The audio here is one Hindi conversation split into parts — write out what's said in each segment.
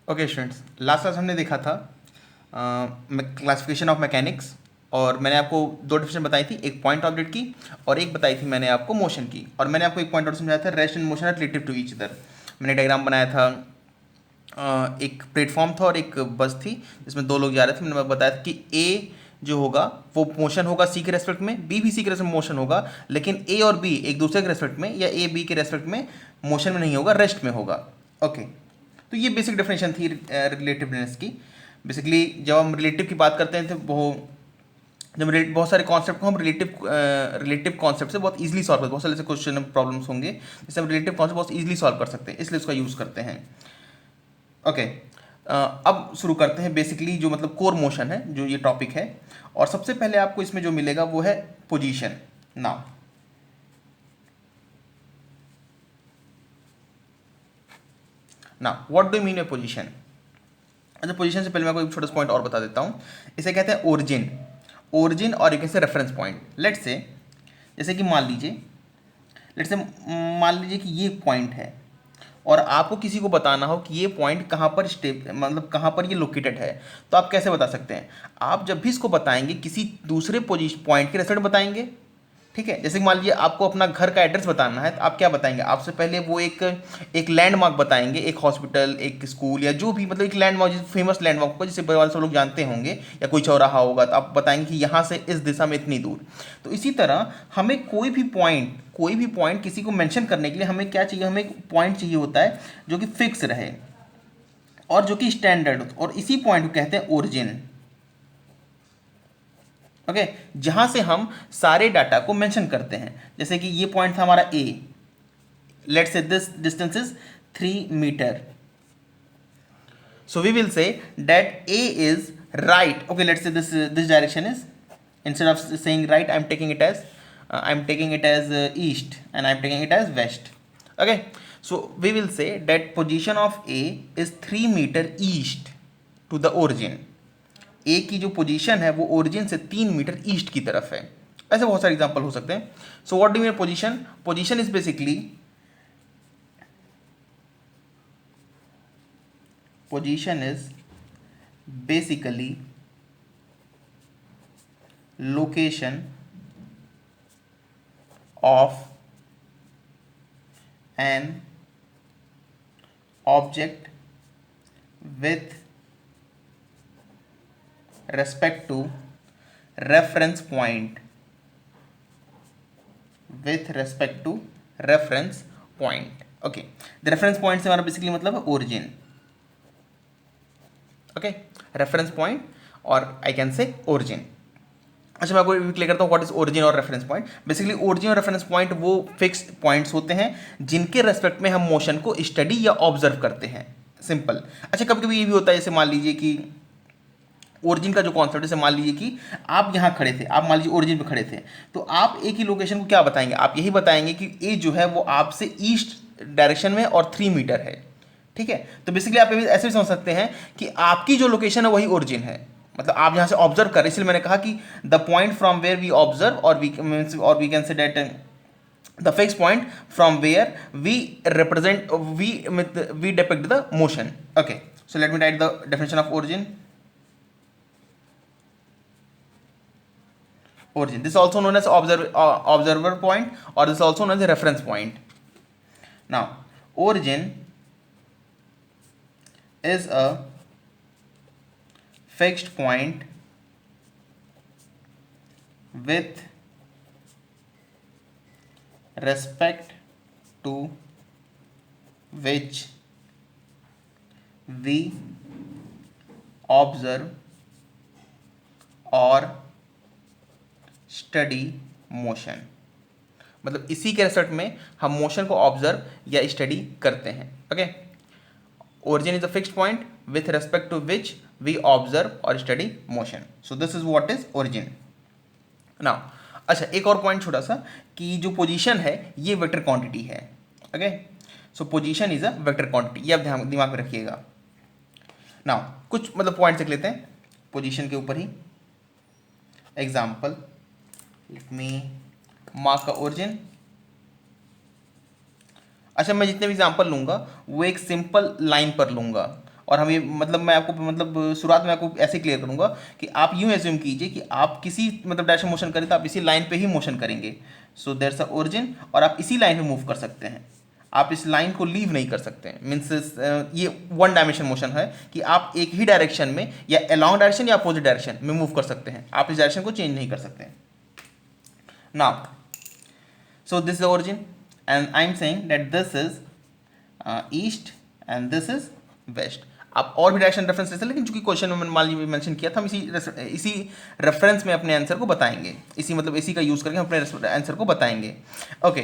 ओके स्टूडेंट्स, लास्ट क्लास हमने देखा था क्लासिफिकेशन ऑफ मैकेनिक्स, और मैंने आपको दो डिफिनेशन बताई थी, एक पॉइंट ऑब्जेक्ट की और एक बताई थी मैंने आपको मोशन की। और मैंने आपको एक पॉइंट और समझाया था, rest and motion are relative to each other. मैंने डायग्राम बनाया था, एक प्लेटफॉर्म था और एक बस थी जिसमें दो लोग जा रहे थे। मैंने बताया था कि ए जो होगा वो मोशन होगा सी के रेस्पेक्ट में, बी भी सी के रेस्पेक्ट में मोशन होगा, लेकिन ए और बी एक दूसरे के रेस्पेक्ट में या ए बी के रेस्पेक्ट में मोशन में नहीं होगा, रेस्ट में होगा। ओके, तो ये बेसिक डेफिनेशन थी रिलेटिवनेस की। बेसिकली जब हम रिलेटिव की बात करते हैं तो वो जब बहुत सारे कॉन्सेप्ट को हम रिलेटिव कॉन्सेप्ट से बहुत इजीली सॉल्व करते हैं। बहुत सारे ऐसे क्वेश्चन प्रॉब्लम्स होंगे जिससे हम रिलेटिव कॉन्सेप्ट बहुत इजीली सॉल्व कर सकते हैं, इसलिए उसका यूज़ करते हैं। ओके, अब शुरू करते हैं बेसिकली जो मतलब कोर मोशन है, जो ये टॉपिक है। और सबसे पहले आपको इसमें जो मिलेगा वो है position. Now what do mean by position? अच्छा, पोजीशन से पहले मैं आपको एक छोटा सा पॉइंट और बता देता हूँ। इसे कहते हैं ओरिजिन। ओरिजिन और एक से रेफरेंस पॉइंट। लेट्स से, जैसे कि मान लीजिए कि ये पॉइंट है और आपको किसी को बताना हो कि ये पॉइंट कहाँ पर मतलब कहाँ पर ये लोकेटेड है, तो आप कैसे बता सकते हैं? आप जब भी इसको बताएंगे किसी दूसरे पोजीशन पॉइंट के रेस्पेक्ट बताएंगे, ठीक है। जैसे कि मान लीजिए आपको अपना घर का एड्रेस बताना है, तो आप क्या बताएंगे? आपसे पहले वो एक लैंडमार्क बताएंगे, एक हॉस्पिटल, एक स्कूल या जो भी, मतलब एक लैंडमार्क, जिस फेमस लैंडमार्क को जिसे वाले सब लोग जानते होंगे, या कोई चौराहा होगा तो आप बताएंगे कि यहाँ से इस दिशा में इतनी दूर। तो इसी तरह हमें कोई भी पॉइंट किसी को मेंशन करने के लिए हमें क्या चाहिए? हमें एक पॉइंट चाहिए होता है जो कि फिक्स रहे और जो कि स्टैंडर्ड हो, और इसी पॉइंट को कहते हैं ओरिजिन। ओके, जहां से हम सारे डाटा को मेंशन करते हैं। जैसे कि ये पॉइंट था हमारा A, let's say this distance is 3 meter, so we will say that a is right. Okay, let's say this direction is, instead of saying right, I'm taking it as east, and I'm taking it as west. Okay, so we will say that position of a is 3 meter east to the origin. ए की जो पोजीशन है वो ओरिजिन से 3 मीटर ईस्ट की तरफ है। ऐसे बहुत सारे एग्जांपल हो सकते हैं। So what do mean position? Position is basically location of an object with respect to reference point, okay, the reference point से हमारा बेसिकली मतलब है origin, okay, reference point और I can say origin। अच्छा, मैं आपको क्लियर करता हूँ व्हाट इज ओरिजिन और रेफरेंस पॉइंट। बेसिकली ओरिजिन और रेफरेंस पॉइंट वो फिक्स पॉइंट्स होते हैं जिनके रेस्पेक्ट में हम मोशन को स्टडी या ऑब्जर्व करते हैं, सिंपल। अच्छा, कभी कभी ये भी होता है, जैसे मान लीजिए कि ओरिजिन का जो कॉन्सेप्ट है, मान लीजिए कि आप यहाँ खड़े थे, आप मान लीजिए ओरिजिन पे खड़े थे, तो आप ए की लोकेशन को क्या बताएंगे? आप यही बताएंगे कि ए जो है वो आपसे ईस्ट डायरेक्शन में और 3 मीटर है, ठीक है। तो बेसिकली आप ऐसे भी समझ सकते हैं कि आपकी जो लोकेशन है वही ओरिजिन है, मतलब आप यहाँ से ऑब्जर्व कर रहे हैं। इसलिए मैंने कहा कि the point from where we observe, और we can say that the fixed point from where we represent we depict the motion. Okay, so let me write the definition of origin. This is also known as observer point, or this is also known as a reference point. Now origin is a fixed point with respect to which we observe or study motion, मतलब इसी के रेस्पेक्ट में हम मोशन को ऑब्जर्व या स्टडी करते हैं। Okay, origin is a fixed point with respect to which we observe और study motion. So this is what is origin. Now अच्छा, एक और पॉइंट छोटा सा, कि जो पोजीशन है ये वेक्टर क्वांटिटी है। Okay, so position is a vector quantity, ये आप दिमाग में रखिएगा। नाउ कुछ मतलब पॉइंट्स लिख लेते हैं पोजीशन के ऊपर ही। एग्जाम्पल, लेट मी मार्क का ओरिजिन। अच्छा, मैं जितने भी एग्जाम्पल लूंगा वो एक सिंपल लाइन पर लूंगा, और हम ये मतलब मैं आपको मतलब शुरुआत में आपको ऐसे क्लियर करूंगा कि आप यूं एज्यूम कीजिए कि आप किसी मतलब डायरेक्शन मोशन करें तो आप इसी लाइन पे ही मोशन करेंगे। सो देयर अ ओरिजिन और आप इसी लाइन पे मूव कर सकते हैं, आप इस लाइन को लीव नहीं कर सकते। मीन्स ये वन डायमेंशन मोशन है कि आप एक ही डायरेक्शन में या अलॉन्ग डायरेक्शन या अपोजिट डायरेक्शन में मूव कर सकते हैं, आप इस डायरेक्शन को चेंज नहीं कर सकते। Now so this is the origin and I am saying that this is east and this is west। आप और भी डायरेक्शन रेफरेंस ले सकते हैं, लेकिन चूंकि क्वेश्चन में मैंने मान लीजिए मेंशन किया था, हम इसी रेफरेंस में अपने आंसर को बताएंगे, इसी मतलब इसी का यूज़ करके हम अपने आंसर को बताएंगे। ओके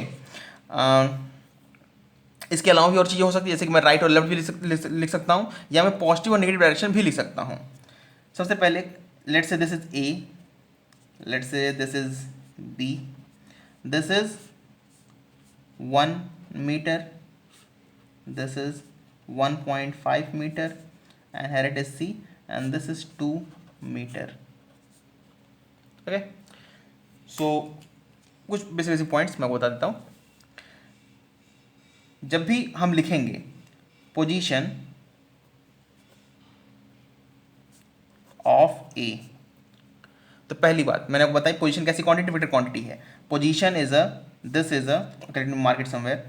इसके अलावा भी और चीज़ें हो सकती है, जैसे कि मैं राइट और लेफ्ट भी लिख सकता हूँ, या मैं पॉजिटिव और नेगेटिव डायरेक्शन भी लिख सकता हूँ। सबसे पहले let's say this is A, let's say this is B, this is 1 meter, this is 1.5 meter and here it is C and this is 2 meter। okay so कुछ बेसिक पॉइंट्स मैं बता देता हूँ। जब भी हम लिखेंगे पोजीशन ऑफ ए, तो पहली बात मैंने आपको बताई पोजीशन कैसी क्वांटिटी वेक्टर क्वांटिटी है। Position is a this is a okay, let me mark it somewhere,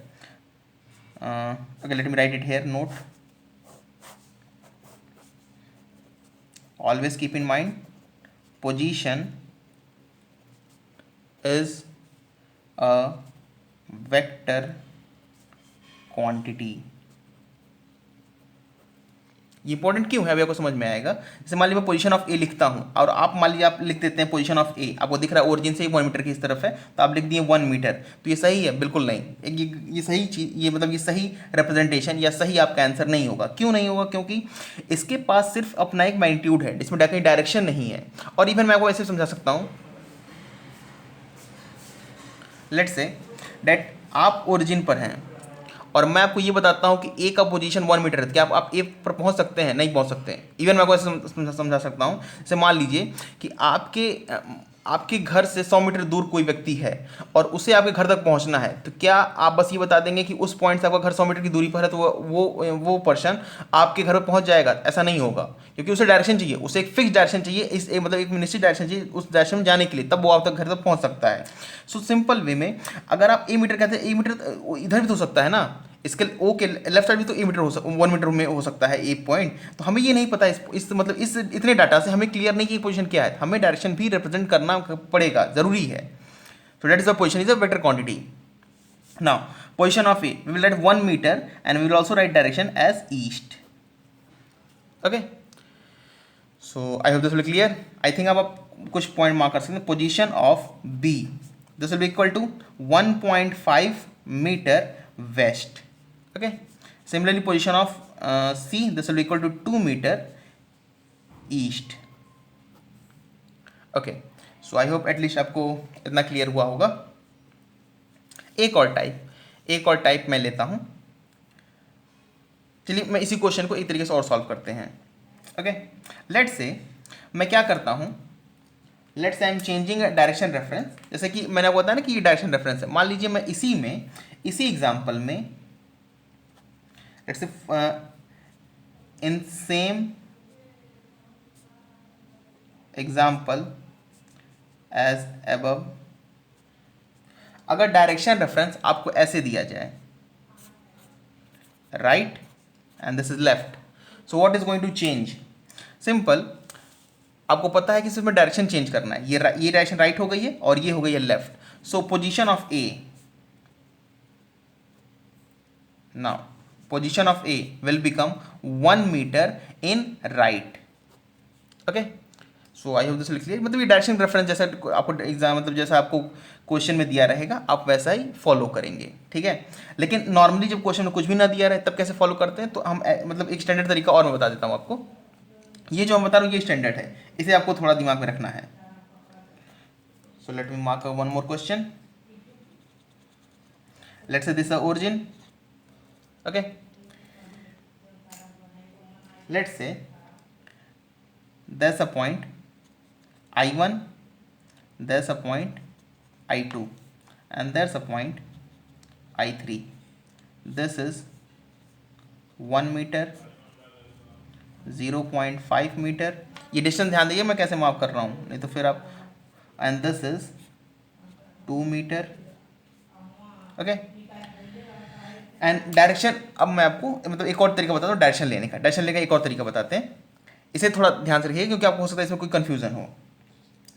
okay let me write it here, note, always keep in mind position is a vector quantity। ये इंपॉर्टेंट क्यों है अभी आपको समझ में आएगा। जैसे मान लीजिए मैं पोजीशन ऑफ ए लिखता हूँ और आप मान लीजिए आप लिख देते हैं पोजीशन ऑफ ए, आपको दिख रहा है ओरिजिन से ही 1 मीटर की इस तरफ है, तो आप लिख दिए 1 मीटर, तो ये सही है? बिल्कुल नहीं। ये सही चीज़, ये मतलब ये सही रिप्रेजेंटेशन या सही आपका आंसर नहीं होगा। क्यों नहीं होगा? क्योंकि इसके पास सिर्फ अपना एक मैग्नीट्यूड है जिसमें कहीं डायरेक्शन नहीं है। और इवन मैं आपको ऐसे समझा सकता हूँ, लेट्स से डेट आप ओरिजिन पर हैं और मैं आपको ये बताता हूँ कि ए का पोजीशन 1 मीटर है, क्या आप ए पर पहुँच सकते हैं? नहीं पहुँच सकते। इवन मैं आपको ऐसे समझा सकता हूँ, जैसे मान लीजिए कि आपके घर से 100 मीटर दूर कोई व्यक्ति है और उसे आपके घर तक पहुंचना है, तो क्या आप बस ये बता देंगे कि उस पॉइंट से आपका घर 100 मीटर की दूरी पर है तो वो पर्सन आपके घर पर पहुंच जाएगा? ऐसा नहीं होगा, क्योंकि उसे डायरेक्शन चाहिए, उसे एक फिक्स डायरेक्शन चाहिए, मतलब एक निश्चित डायरेक्शन चाहिए उस डायरेक्शन में जाने के लिए, तब वो आप तक घर तक पहुँच सकता है। सो सिंपल वे में अगर आप ए मीटर कहते हैं, ए मीटर इधर भी तो हो सकता है ना, इसके ओ के लेफ्ट साइड भी तो ए मीटर 1 मीटर में हो सकता है ए पॉइंट। तो हमें ये नहीं पता इस मतलब इस इतने डाटा से हमें क्लियर नहीं कि पोजीशन क्या है, हमें डायरेक्शन भी रिप्रेजेंट करना पड़ेगा, जरूरी है। So that is the position is a vector quantity. Now position of A we will write 1 metre and we will also write direction as east. Okay so I hope this will clear. I think आप कुछ पॉइंट मार्क कर सकते हैं। Position of B this will be equal to 1.5 metre west. okay similarly position of C this will be equal to 2 meter east। okay so I hope at least आपको इतना क्लियर हुआ होगा। एक और टाइप मैं लेता हूं। चलिए मैं इसी क्वेश्चन को एक तरीके से और सॉल्व करते हैं। ओके लेट्स से मैं क्या करता हूं, let's say I am changing direction reference. जैसे कि मैंने आपको बताया ना कि ये डायरेक्शन रेफरेंस है, मान लीजिए मैं इसी एग्जाम्पल में let's say in same example as above, अगर डायरेक्शन रेफरेंस आपको ऐसे दिया जाए right and this is left, so what is going to change? Simple, आपको पता है कि सिर्फ डायरेक्शन चेंज करना है। ये डायरेक्शन राइट हो गई है और ये हो गई है left. So position of A, now position of A will become 1 meter in right। okay so I hope this will clear। मतलब ये डायरेक्शन रेफरेंस जैसा आपको एग्जाम मतलब जैसा आपको क्वेश्चन में दिया रहेगा आप वैसा ही फॉलो करेंगे, ठीक है। लेकिन नॉर्मली जब क्वेश्चन में कुछ भी ना दिया रहे तब कैसे फॉलो करते हैं, तो हम मतलब एक स्टैंडर्ड तरीका और मैं बता देता हूँ आपको। ये जो मैं बता रहा हूँ ये स्टैंडर्ड है, इसे आपको थोड़ा दिमाग में रखना है। So let me mark one more question. Let's say this the origin. okay let's say there's a point I1, there's a point I2 and there's a point I3। this is 1 meter 0.5 metre. ये डिस्टेंस ध्यान दीजिए मैं कैसे मार्क कर रहा हूँ, नहीं तो फिर आप, and this is 2 metre. Okay, and direction, अब मैं आपको मतलब एक और तरीका बताता हूँ डायरेक्शन लेने का। डायरेक्शन लेने का एक और तरीका बताते हैं, इसे थोड़ा ध्यान से रखिए क्योंकि आपको हो सकता है इसमें कोई कन्फ्यूजन हो,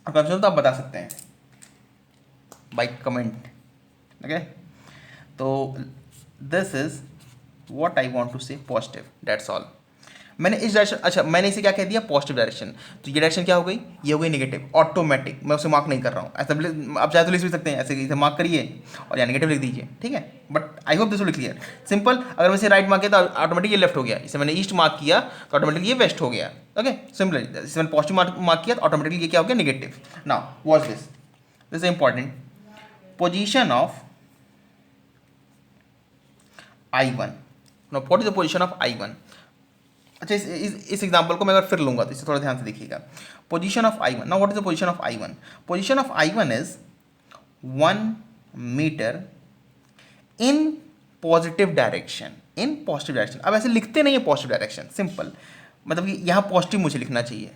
और कन्फ्यूजन तो आप बता सकते हैं बाय कमेंट। ओके, तो this is what I want to say positive, that's all. मैंने इस डायरेक्शन, अच्छा मैंने इसे क्या कह दिया, पॉजिटिव डायरेक्शन, तो ये डायरेक्शन क्या हो गई, ये हो गई नेगेटिव ऑटोमेटिक, मैं उसे मार्क नहीं कर रहा हूँ ऐसा। आप चाहे तो लिख भी सकते हैं ऐसे, इसे मार्क करिए और या नेगेटिव लिख दीजिए, ठीक है। But I hope this will clear, simple. अगर मैं इसे राइट मार्क किया तो ऑटोमेटिक ये लेफ्ट हो गया, इसे मैंने ईस्ट मार्क किया तो ऑटोमेटिकली ये वेस्ट हो गया। Okay, simple. इसे मैंने पॉजिटिव मार्क किया तो ऑटोमेटिकली ये क्या हो गया, negative. Now watch this, this is important. Position of I1, now what is the position of I1। अच्छा, इस एग्जाम्पल को मैं अगर फिर लूंगा तो इसे थोड़ा ध्यान से देखिएगा। Position of I1, now what is the position of I1। Position of I1 is 1 metre in positive direction, in positive direction. अब ऐसे लिखते नहीं है पॉजिटिव डायरेक्शन, सिंपल, मतलब कि यहाँ पॉजिटिव मुझे लिखना चाहिए,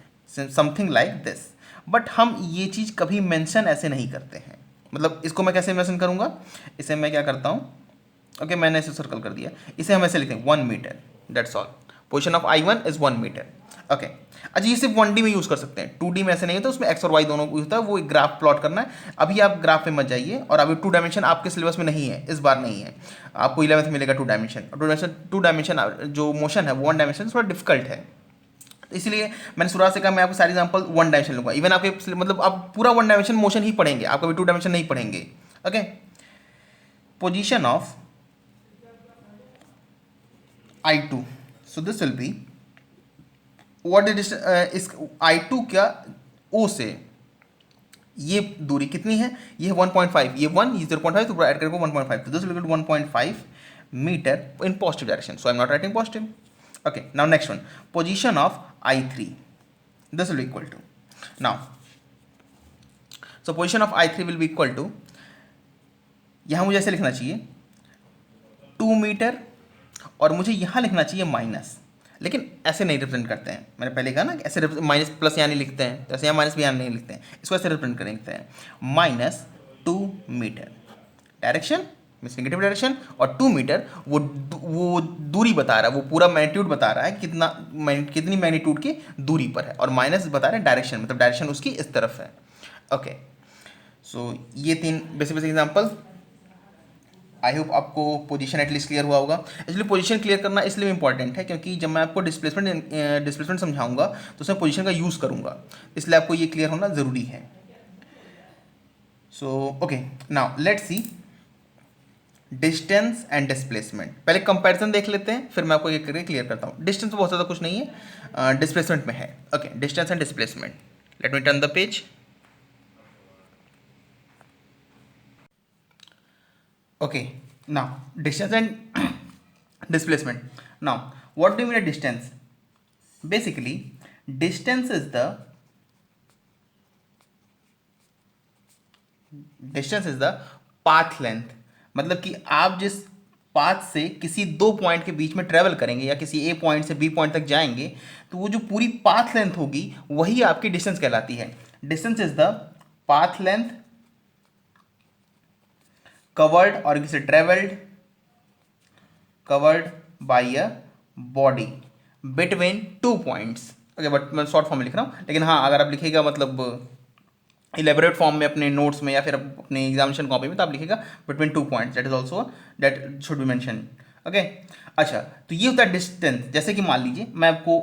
समथिंग लाइक दिस। बट हम ये चीज़ कभी मेंशन ऐसे नहीं करते हैं, मतलब इसको मैं कैसे मेंशन करूँगा, इसे मैं क्या करता हूँ, ओके मैंने इसे सर्कल कर दिया, इसे हम ऐसे लिखते हैं 1 metre, that's all. Position of I1 is 1 metre. Okay, अच्छा ये सिर्फ 1D में यूज़ कर सकते हैं, 2D में ऐसे नहीं होता, उसमें एक्स और वाई दोनों को होता है, वो एक ग्राफ प्लॉट करना है। अभी आप ग्राफ पे मत जाइए, और अभी 2 डायमेंशन आपके सिलेबस में नहीं है, इस बार नहीं है, आपको 11th में मिलेगा 2 डायमेंशन। 2 डायमेंशन जो मोशन है वो 1 डायमेंशन थोड़ा डिफिकल्ट है, इसलिए मैंने शुरुआत से कहा मैं आपको सारे एग्जांपल 1 डायमेंशन लूंगा। इवन आपके मतलब आप पूरा 1 डायमेंशन मोशन ही पढ़ेंगे, आप कभी 2 डायमेंशन नहीं पढ़ेंगे। Okay, position of I2, so this will be what the distance इस I2 क्या O से ये दूरी कितनी है, ये 1.5, ये 1, ये 0.5, तो ऐड करके 1.5, तो this will be 1.5 metre in positive direction, so I am not writing positive. Okay, now next one, position of I3, this will be equal to, now so position of I3 will be equal to, यहाँ मुझे ऐसे लिखना चाहिए 2 मीटर, और मुझे यहाँ लिखना चाहिए माइनस, लेकिन ऐसे नहीं रिप्रेजेंट करते हैं, मैंने पहले कहा ना कि ऐसे माइनस प्लस यहाँ नहीं लिखते हैं, तो ऐसे यहाँ माइनस भी यहाँ नहीं लिखते हैं, इसको ऐसे रिप्रेजेंट कर लिखते हैं -2 metre, direction means negative direction, और 2 मीटर वो दूरी बता रहा है, वो पूरा मैग्नीट्यूड बता रहा है कितना कितनी मैग्नीट्यूड की दूरी पर है, और माइनस बता रहा है डायरेक्शन, मतलब डायरेक्शन उसकी इस तरफ है। ओके, सो ये 3 बेसिक एग्जाम्पल। आई होप आपको पोजीशन एटलीस्ट क्लियर हुआ होगा। एक्चुअली पोजीशन क्लियर करना इसलिए इंपॉर्टेंट है क्योंकि जब मैं आपको डिस्प्लेसमेंट समझाऊंगा तो उसमें पोजीशन का यूज़ करूंगा, इसलिए आपको ये क्लियर होना ज़रूरी है। So okay, now let's see distance and displacement. पहले कंपैरिजन देख लेते हैं, फिर मैं आपको ये करके क्लियर करता हूँ। डिस्टेंस तो बहुत ज़्यादा कुछ नहीं है, डिस्प्लेसमेंट में है। Okay, distance and displacement, late me turn the page. Okay, now distance and displacement. Now what do you mean by distance? Basically distance is the path length, मतलब कि आप जिस पाथ से किसी 2 पॉइंट के बीच में ट्रेवल करेंगे या किसी A पॉइंट से B पॉइंट तक जाएंगे, तो वो जो पूरी पाथ लेंथ होगी वही आपकी डिस्टेंस कहलाती है। Distance is the path length covered or you say covered by a body between 2 points। Okay, but मैं शॉर्ट फॉर्म में लिख रहा हूँ, लेकिन हाँ अगर आप लिखिएगा मतलब इलेबोरेट फॉर्म में अपने नोट्स में या फिर अपने एग्जामिनेशन कॉपी में, तो आप लिखिएगा between 2 points, that is also that should be mention. Okay, अच्छा तो ये होता है डिस्टेंस। जैसे कि मान लीजिए मैं आपको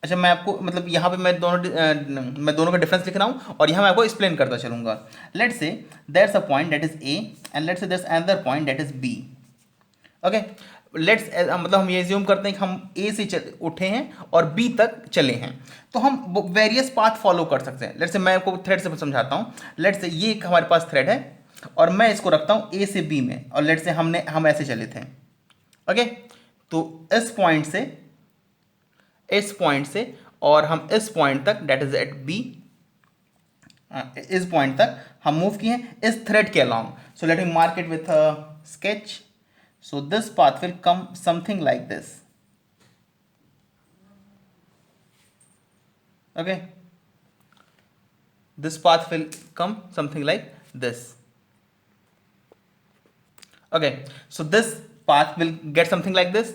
मतलब यहाँ पे मैं दोनों का डिफरेंस लिख रहा हूँ और यहाँ मैं आपको एक्सप्लेन करता चलूँगा। Let's say there's a point that is A and let's say there's another point that is B. Okay, let's मतलब हम ये एज्यूम करते हैं कि हम ए से उठे हैं और बी तक चले हैं, तो हम वेरियस पाथ फॉलो कर सकते हैं। लेट्स से मैं आपको थ्रेड से समझाता हूँ। लेट्स से ये एक हमारे पास थ्रेड है और मैं इसको रखता हूँ ए से बी में, और लेट्स से हम ऐसे चले थे। ओके, तो इस पॉइंट से और हम इस पॉइंट तक दैट इज एट बी, इस पॉइंट तक हम मूव किए हैं इस थ्रेड के along. So let me mark it with sketch. So this path will come something like this. Okay, this path will come something like this. Okay, so this path will get something like this.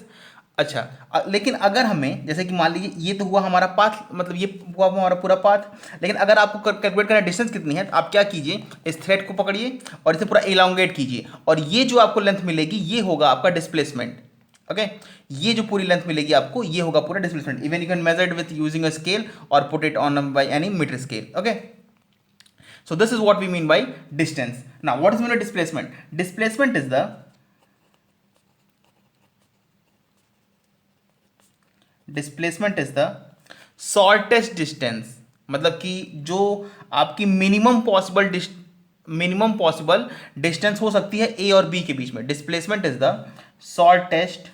अच्छा, लेकिन अगर हमें जैसे कि मान लीजिए ये तो हुआ हमारा पाथ, मतलब ये हुआ हमारा पूरा पाथ, लेकिन अगर आपको कैलकुलेट करना डिस्टेंस कितनी है तो आप क्या कीजिए, इस थ्रेड को पकड़िए और इसे पूरा इलांगेट कीजिए, और ये जो आपको लेंथ मिलेगी ये होगा आपका डिस्प्लेसमेंट. ओके, ये जो पूरी लेंथ मिलेगी आपको ये होगा पूरा displacement. Even you can measure it with using a scale और put it on by any meter scale. Okay, so this is what we mean by distance. Now what is mean by displacement? Displacement is the shortest distance, मतलब कि जो आपकी मिनिमम पॉसिबल डिस्टेंस हो सकती है ए और बी के बीच में. Displacement is the shortest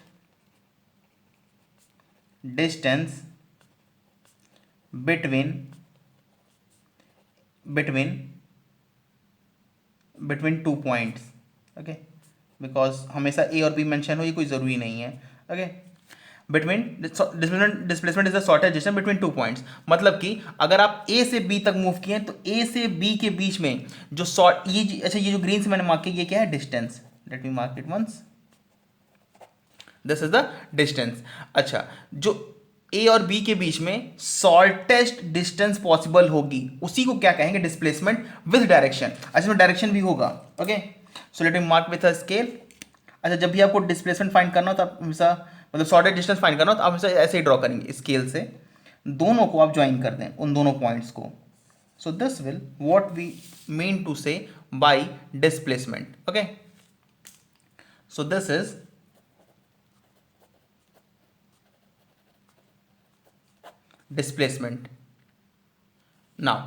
distance between 2 points. Okay, because हमेशा ए और बी मेंशन हो ये कोई ज़रूरी नहीं है. Okay, displacement is the shortest distance between 2 points, मतलब कि अगर आप ए से बी तक मूव किए तो ए से बी के बीच में जो अच्छा ये जो ग्रीन से मैंने मार्क किया ये क्या है, distance. Let me mark it once. This is the distance. अच्छा, जो ए और बी के बीच में शॉर्टेस्ट डिस्टेंस पॉसिबल होगी उसी को क्या कहेंगे, डिस्प्लेसमेंट विद डायरेक्शन. अच्छा, इसमें डायरेक्शन भी होगा. Okay, so let me mark with a scale. अच्छा, जब भी आपको डिस्प्लेसमेंट फाइंड करना हो तो आप हमेशा, मतलब शॉर्टेस्ट डिस्टेंस फाइंड करना हो तो आप हमेशा ऐसे ही ड्रॉ करेंगे स्केल से, दोनों को आप ज्वाइन कर दें उन दोनों पॉइंट्स को. So this will what we mean to say by displacement. Okay, so this is displacement. Now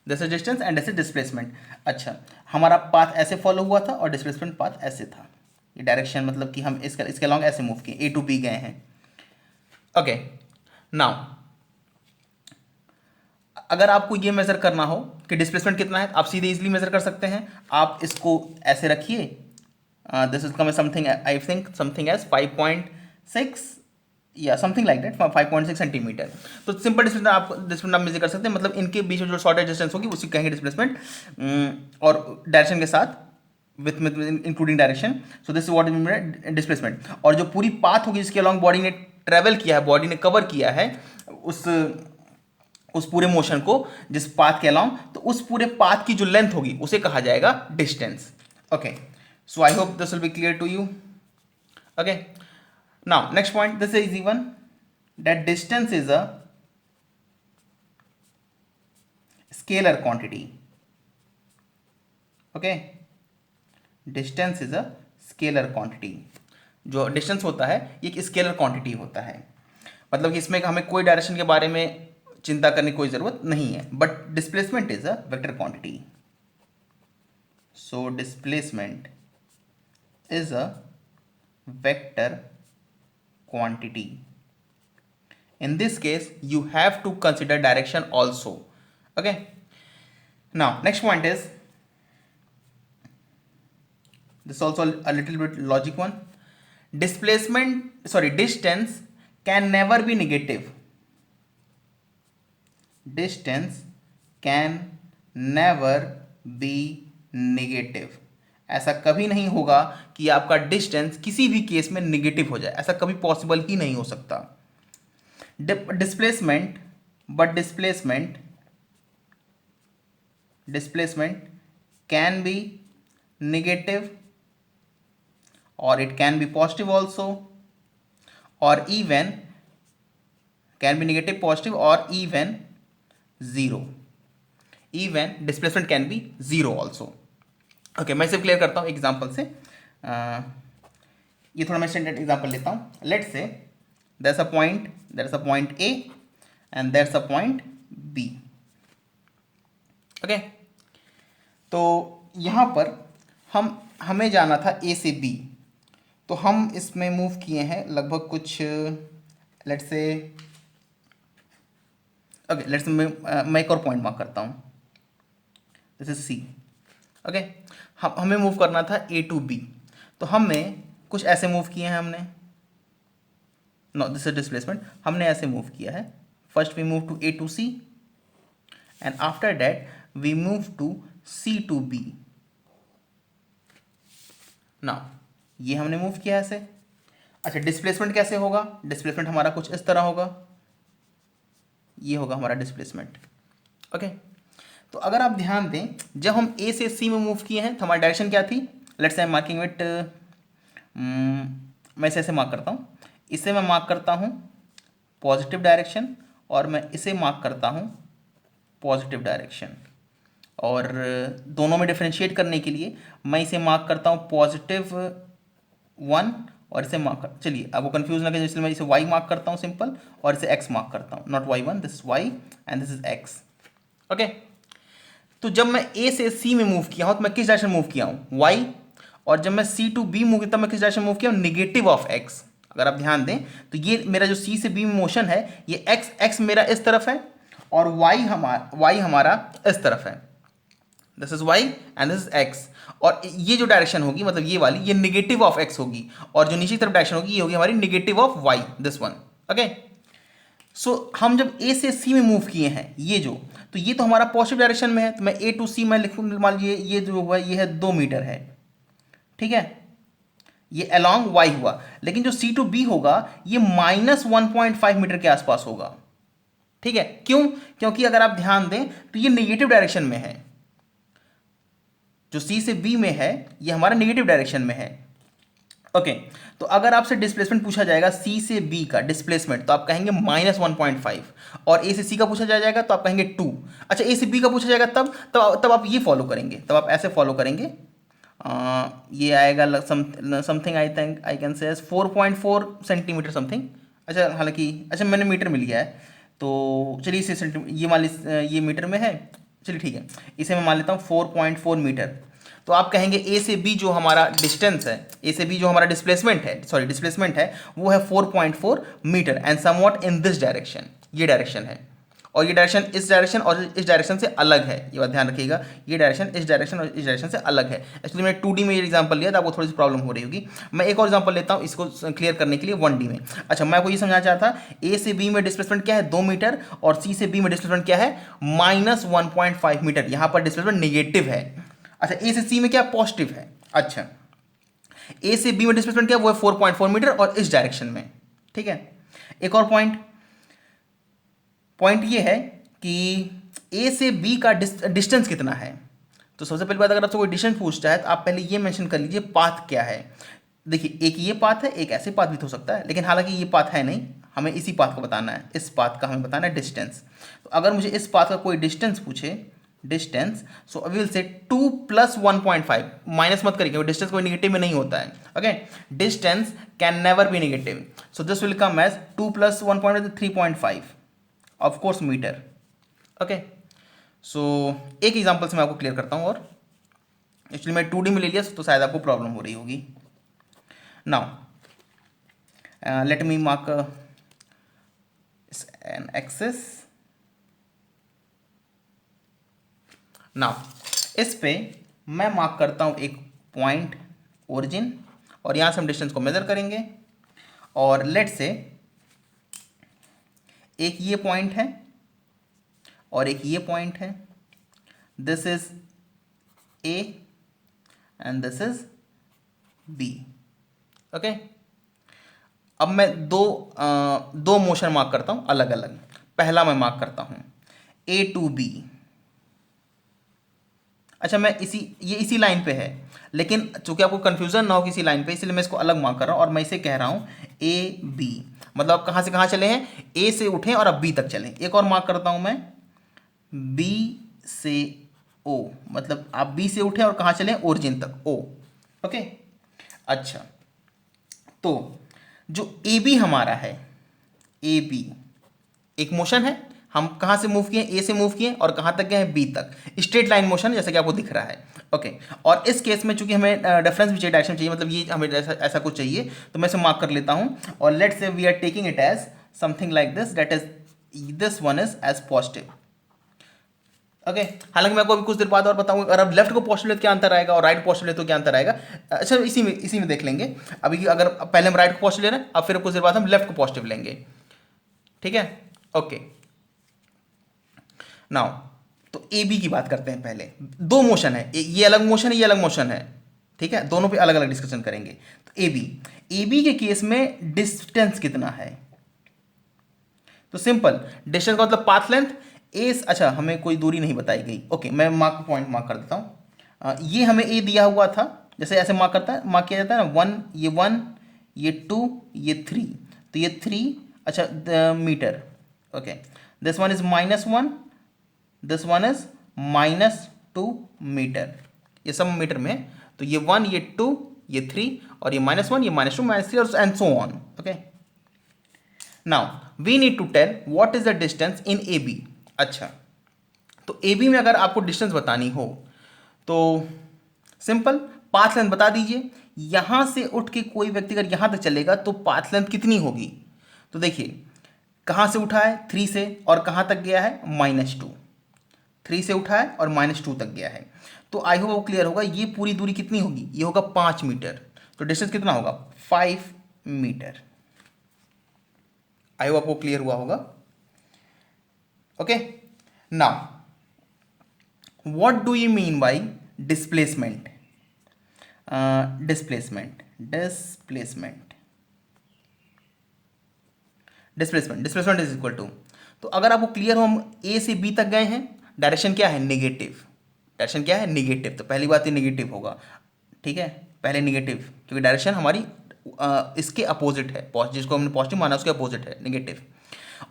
this is distance and this is displacement. अच्छा, हमारा पाथ ऐसे फॉलो हुआ था और डिस्प्लेसमेंट पाथ ऐसे था. ये डायरेक्शन मतलब कि हम इसके अलॉन्ग ऐसे मूव किए, ए टू बी गए हैं. ओके, नाउ अगर आपको ये मेजर करना हो कि डिस्प्लेसमेंट कितना है आप सीधे इजीली मेजर कर सकते हैं. आप इसको ऐसे रखिए, this is come something I think something as 5.6 या समथिंग लाइक दैट, 5.6 सेंटीमीटर. तो सिंपल डिस्प्लेसमेंट आप मेजर कर सकते हैं, मतलब इनके बीच में जो शॉर्टेस्ट डिस्टेंस होगी उसी कहेंगे डिस्प्लेसमेंट, और डायरेक्शन के साथ with including direction. So this is what we mean displacement. और जो पूरी पाथ होगी जिसके अलॉन्ग बॉडी ने ट्रेवल किया है, बॉडी ने कवर किया है उस पूरे मोशन को, जिस पाथ के अलॉन्ग, तो उस पूरे पाथ की जो लेंथ होगी उसे कहा जाएगा distance. Okay, so I hope this will be clear to you. Okay, now next point, this is easy one, that distance is a scalar quantity. Okay, distance is a scalar quantity. जो डिस्टेंस होता है ये एक स्केलर क्वांटिटी होता है, मतलब कि इसमें हमें कोई डायरेक्शन के बारे में चिंता करने की कोई ज़रूरत नहीं है. But displacement is a vector quantity. So displacement is a vector quantity. In this case you have to consider direction also. Okay, now next point is, this is also a little bit logic one. Distance can never be negative. Distance can never be negative. ऐसा कभी नहीं होगा कि आपका डिस्टेंस किसी भी केस में निगेटिव हो जाए, ऐसा कभी पॉसिबल ही नहीं हो सकता. डिस्प्लेसमेंट कैन बी नेगेटिव और it can be positive also, और even can be negative, positive और even zero. Even displacement can be zero also. Okay, मैं इसे क्लियर करता हूँ एग्जाम्पल से. ये थोड़ा मैं स्टैंडर्ड एग्जाम्पल लेता हूँ. Let's say there is a point A and there is a point B. Okay, तो यहाँ पर हमें जाना था ए से बी, तो हम इसमें मूव किए हैं लगभग कुछ, लेट्स से ओके, लेट्स मैं एक और पॉइंट मार्क करता हूँ, दिस इज सी. ओके, हमें मूव करना था ए टू बी, तो हमें कुछ ऐसे मूव किए हैं हमने. No, this is displacement. हमने ऐसे मूव किया है. First we move to A to C, and after that we move to C to B. नाउ ये हमने मूव किया ऐसे. अच्छा, डिस्प्लेसमेंट कैसे होगा? डिस्प्लेसमेंट हमारा कुछ इस तरह होगा, ये होगा हमारा डिस्प्लेसमेंट. ओके, तो अगर आप ध्यान दें, जब हम ए से सी में मूव किए हैं तो हमारी डायरेक्शन क्या थी? Let's say I am marking it, मैं इसे ऐसे मार्क करता हूँ, इसे मैं मार्क करता हूँ पॉजिटिव डायरेक्शन, और मैं इसे मार्क करता हूँ पॉजिटिव डायरेक्शन. और दोनों में डिफ्रेंशिएट करने के लिए मैं इसे मार्क करता हूँ पॉजिटिव 1, और इसे मार्क कर, चलिए अब वो कंफ्यूज ना करें, इसलिए मैं इसे y मार्क करता हूँ सिंपल, और इसे x मार्क करता हूँ. Not y1, this y and this is x. Okay, तो जब मैं a से c में मूव किया हूँ तो मैं किस डायरेक्शन मूव किया हूँ? y. और जब मैं c टू b मूव किया तब मैं किस डायरेक्शन मूव किया हूँ? Negative of x. अगर आप ध्यान दें तो ये मेरा जो c से b में मोशन है, ये x मेरा इस तरफ है और y हमारा इस तरफ है. This is y and this is x. और ये जो डायरेक्शन होगी, मतलब ये वाली, ये निगेटिव ऑफ x होगी, और जो नीचे की तरफ डायरेक्शन होगी ये होगी हमारी negative of y, this one. Okay, so हम जब a से c में मूव किए हैं, ये जो, तो ये तो हमारा पॉजिटिव डायरेक्शन में है, तो मैं a टू c मैं लिखूँ, मान लीजिए ये जो हुआ ये है 2 मीटर है, ठीक है, ये अलॉन्ग y हुआ. लेकिन जो c टू b होगा ये -1.5 मीटर के आसपास होगा. ठीक है, क्यों? क्योंकि अगर आप ध्यान दें तो ये नेगेटिव डायरेक्शन में है, जो C से B में है ये हमारा नेगेटिव डायरेक्शन में है. ओके, तो अगर आपसे डिस्प्लेसमेंट पूछा जाएगा C से B का डिस्प्लेसमेंट, तो आप कहेंगे -1.5, और A से C का पूछा जाएगा तो आप कहेंगे 2. अच्छा, A से B का पूछा जाएगा तब आप ये फॉलो करेंगे, तब आप ऐसे फॉलो करेंगे. ये आएगा something, I think I can से 4.4 सेंटीमीटर समथिंग. अच्छा, हालांकि अच्छा मैंने मीटर में लिया है, तो चलिए इसे ये मान ये मीटर में है, चलिए ठीक है, इसे मैं मान लेता हूँ 4.4 मीटर. तो आप कहेंगे ए से बी जो हमारा डिस्टेंस है, ए से बी जो हमारा डिस्प्लेसमेंट है वो है 4.4 metre and somewhat in this direction. ये डायरेक्शन है, और ये डायरेक्शन इस डायरेक्शन और इस डायरेक्शन से अलग है, ये बात ध्यान रखिएगा. ये डायरेक्शन इस डायरेक्शन और इस डायरेक्शन से अलग है. एक्चुअली मैंने 2D में ये एग्जांपल लिया था, आपको थोड़ी सी प्रॉब्लम हो रही होगी. मैं एक और एग्जांपल लेता हूँ इसको क्लियर करने के लिए 1D में. अच्छा, मैं आपको ये समझाना चाहता था, ए से बी में डिस्प्लेसमेंट क्या है? 2 मीटर, और सी से बी में डिस्प्लेसमेंट क्या है? -1.5 मीटर. यहाँ पर डिस्प्लेसमेंट नेगेटिव है. अच्छा, ए से सी में क्या पॉजिटिव है. अच्छा, ए से बी में डिस्प्लेसमेंट क्या है? वो है 4.4 मीटर और इस डायरेक्शन में. ठीक है, एक और पॉइंट ये है कि ए से बी का डिस्टेंस कितना है. तो सबसे पहली बात, अगर आपसे कोई डिस्टेंस पूछता है तो आप पहले ये मेंशन कर लीजिए पाथ क्या है. देखिए, एक ये पाथ है, एक ऐसे पाथ भी हो सकता है, लेकिन हालांकि ये पाथ है नहीं, हमें इसी पाथ का बताना है, इस पाथ का हमें बताना है डिस्टेंस. तो अगर मुझे इस पाथ का कोई डिस्टेंस पूछे, distance, so we will say 2 + 1.5. Minus मत करिए क्योंकि डिस्टेंस कोई नेगेटिव में नहीं होता है. Okay, distance can never be negative, so this will come as 2 + 1.5 3.5 of course meter. Okay, so एक एग्जांपल से मैं आपको क्लियर करता हूँ, और एक्चुअली मैं 2D में ले लिया तो शायद आपको प्रॉब्लम हो रही होगी. Now let me mark an axis. Now इस पे मैं मार्क करता हूँ एक पॉइंट ओरिजिन, और यहाँ से हम डिस्टेंस को मेजर करेंगे. और लेट से एक ये पॉइंट है और एक ये पॉइंट है. This is A and this is B. Okay, अब मैं दो मोशन मार्क करता हूं अलग अलग. पहला मैं मार्क करता हूं ए टू बी. अच्छा, मैं इसी लाइन पे है, लेकिन चूंकि आपको कंफ्यूजन ना हो किसी लाइन पे, इसलिए मैं इसको अलग मार्क कर रहा हूं, और मैं इसे कह रहा हूं ए बी. मतलब आप कहाँ से कहाँ चले हैं? ए से उठे और अब बी तक चले. एक और मार्क करता हूं मैं बी से ओ, मतलब आप बी से उठे और कहाँ चले? ओरिजिन तक, ओ. ओके, अच्छा, तो जो ए बी हमारा है, ए बी एक मोशन है. हम कहाँ से मूव किए? ए से मूव किए और कहाँ तक गए हैं? बी तक. स्ट्रेट लाइन मोशन जैसे कि आपको दिख रहा है. ओके, और इस केस में चूंकि हमें डिफरेंस भी चाहिए, डायरेक्शन चाहिए, मतलब ये हमें ऐसा कुछ चाहिए, तो मैं इसे मार्क कर लेता हूँ. और let's say we are taking it as something like this, that is this one is as positive. Okay, हालांकि मैं आपको अभी कुछ देर बाद और बताऊंगा, अगर आप लेफ्ट को पॉजिटिव ले तो क्या अंतर आएगा और राइट पॉजिटिव ले तो क्या अंतर आएगा. अच्छा, इसी में देख लेंगे. अभी अगर पहले हम राइट को पॉजिटिव ले रहे हैं, अब फिर कुछ देर बाद हम लेफ्ट को पॉजिटिव लेंगे. ठीक है, ओके. नाउ तो ए बी की बात करते हैं पहले। दो मोशन है, ये अलग मोशन है, ये अलग मोशन है, ठीक है, दोनों पे अलग अलग डिस्कशन करेंगे। तो ए बी के केस में डिस्टेंस कितना है? तो सिंपल, डिस्टेंस का मतलब पाथ लेंथ। ए, अच्छा हमें कोई दूरी नहीं बताई गई, ओके मैं मार्क पॉइंट मार्क कर देता हूँ। ये हमें ए दिया हुआ था, जैसे ऐसे मार्क करता है, मार्क किया जाता है ना, 1, ये 2, ये 3, तो ये 3, अच्छा metre, okay. This one is -1, this one is -2 metre, ये सब मीटर में है। तो ये 1, ये 2, ये 3, और ये -1, ये -2, -3, और and so on, okay. Now we need to tell what is the distance in A B. अच्छा, तो ए बी में अगर आपको डिस्टेंस बतानी हो तो सिंपल, पाथ लेंथ बता दीजिए। यहां से उठ के कोई व्यक्ति अगर यहां तक चलेगा तो पाथ लेंथ कितनी होगी? तो देखिए, कहां से उठा है? 3 से, और कहां तक गया है? -2। 3 से उठा है और -2 तक गया है। तो आई होप वो क्लियर होगा। ये पूरी दूरी कितनी होगी? ये होगा 5 मीटर। तो डिस्टेंस कितना होगा? 5 मीटर। आई होप आपको क्लियर हुआ होगा, okay. Now what do you mean by displacement? Displacement displacement is equal to, तो अगर आपको क्लियर हो, हम ए से बी तक गए हैं, डायरेक्शन क्या है? निगेटिव। डायरेक्शन क्या है? निगेटिव। तो पहली बात ये निगेटिव होगा, ठीक है, पहले निगेटिव, क्योंकि डायरेक्शन हमारी इसके अपोजिट है, जिसको हमने पॉजिटिव माना उसके अपोजिट है, निगेटिव।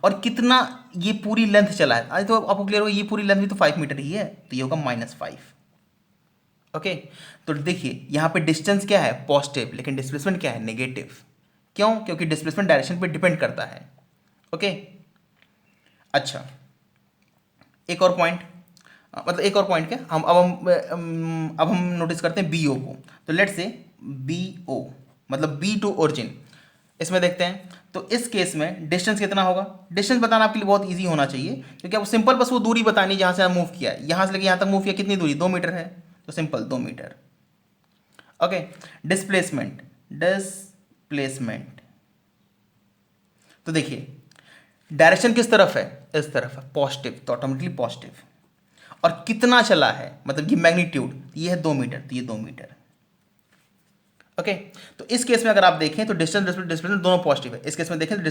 और कितना ये पूरी लेंथ चला है? आज तो आपको क्लियर हो, ये पूरी लेंथ भी तो 5 मीटर ही है, तो ये होगा -5, ओके। तो देखिए यहाँ पे डिस्टेंस क्या है? पॉजिटिव, लेकिन डिस्प्लेसमेंट क्या है? नेगेटिव। क्यों? क्योंकि डिस्प्लेसमेंट डायरेक्शन पे डिपेंड करता है, ओके। अच्छा, एक और पॉइंट, मतलब एक और पॉइंट क्या, हम अब हम नोटिस करते हैं बी ओ को। तो लेट से बी ओ मतलब बी टू ओरिजिन, इसमें देखते हैं। तो इस केस में डिस्टेंस कितना होगा? डिस्टेंस बताना आपके लिए बहुत इजी होना चाहिए, क्योंकि आपको सिंपल बस वो दूरी बतानी जहाँ से आप मूव किया है। यहाँ से लेके यहाँ तक मूव किया, कितनी दूरी? 2 मीटर है, तो सिंपल 2 मीटर, ओके। डिस्प्लेसमेंट, तो देखिए डायरेक्शन किस तरफ है? इस तरफ है, पॉजिटिव, तो ऑटोमेटिकली पॉजिटिव। और कितना चला है, मतलब ये मैग्नीट्यूड, ये है 2 मीटर, तो ये 2 मीटर, ओके। तो इस केस में अगर आप देखें तो डिस्टेंस डिस्प्लेसमेंट दोनों पॉजिटिव है। इस केस में देखें तो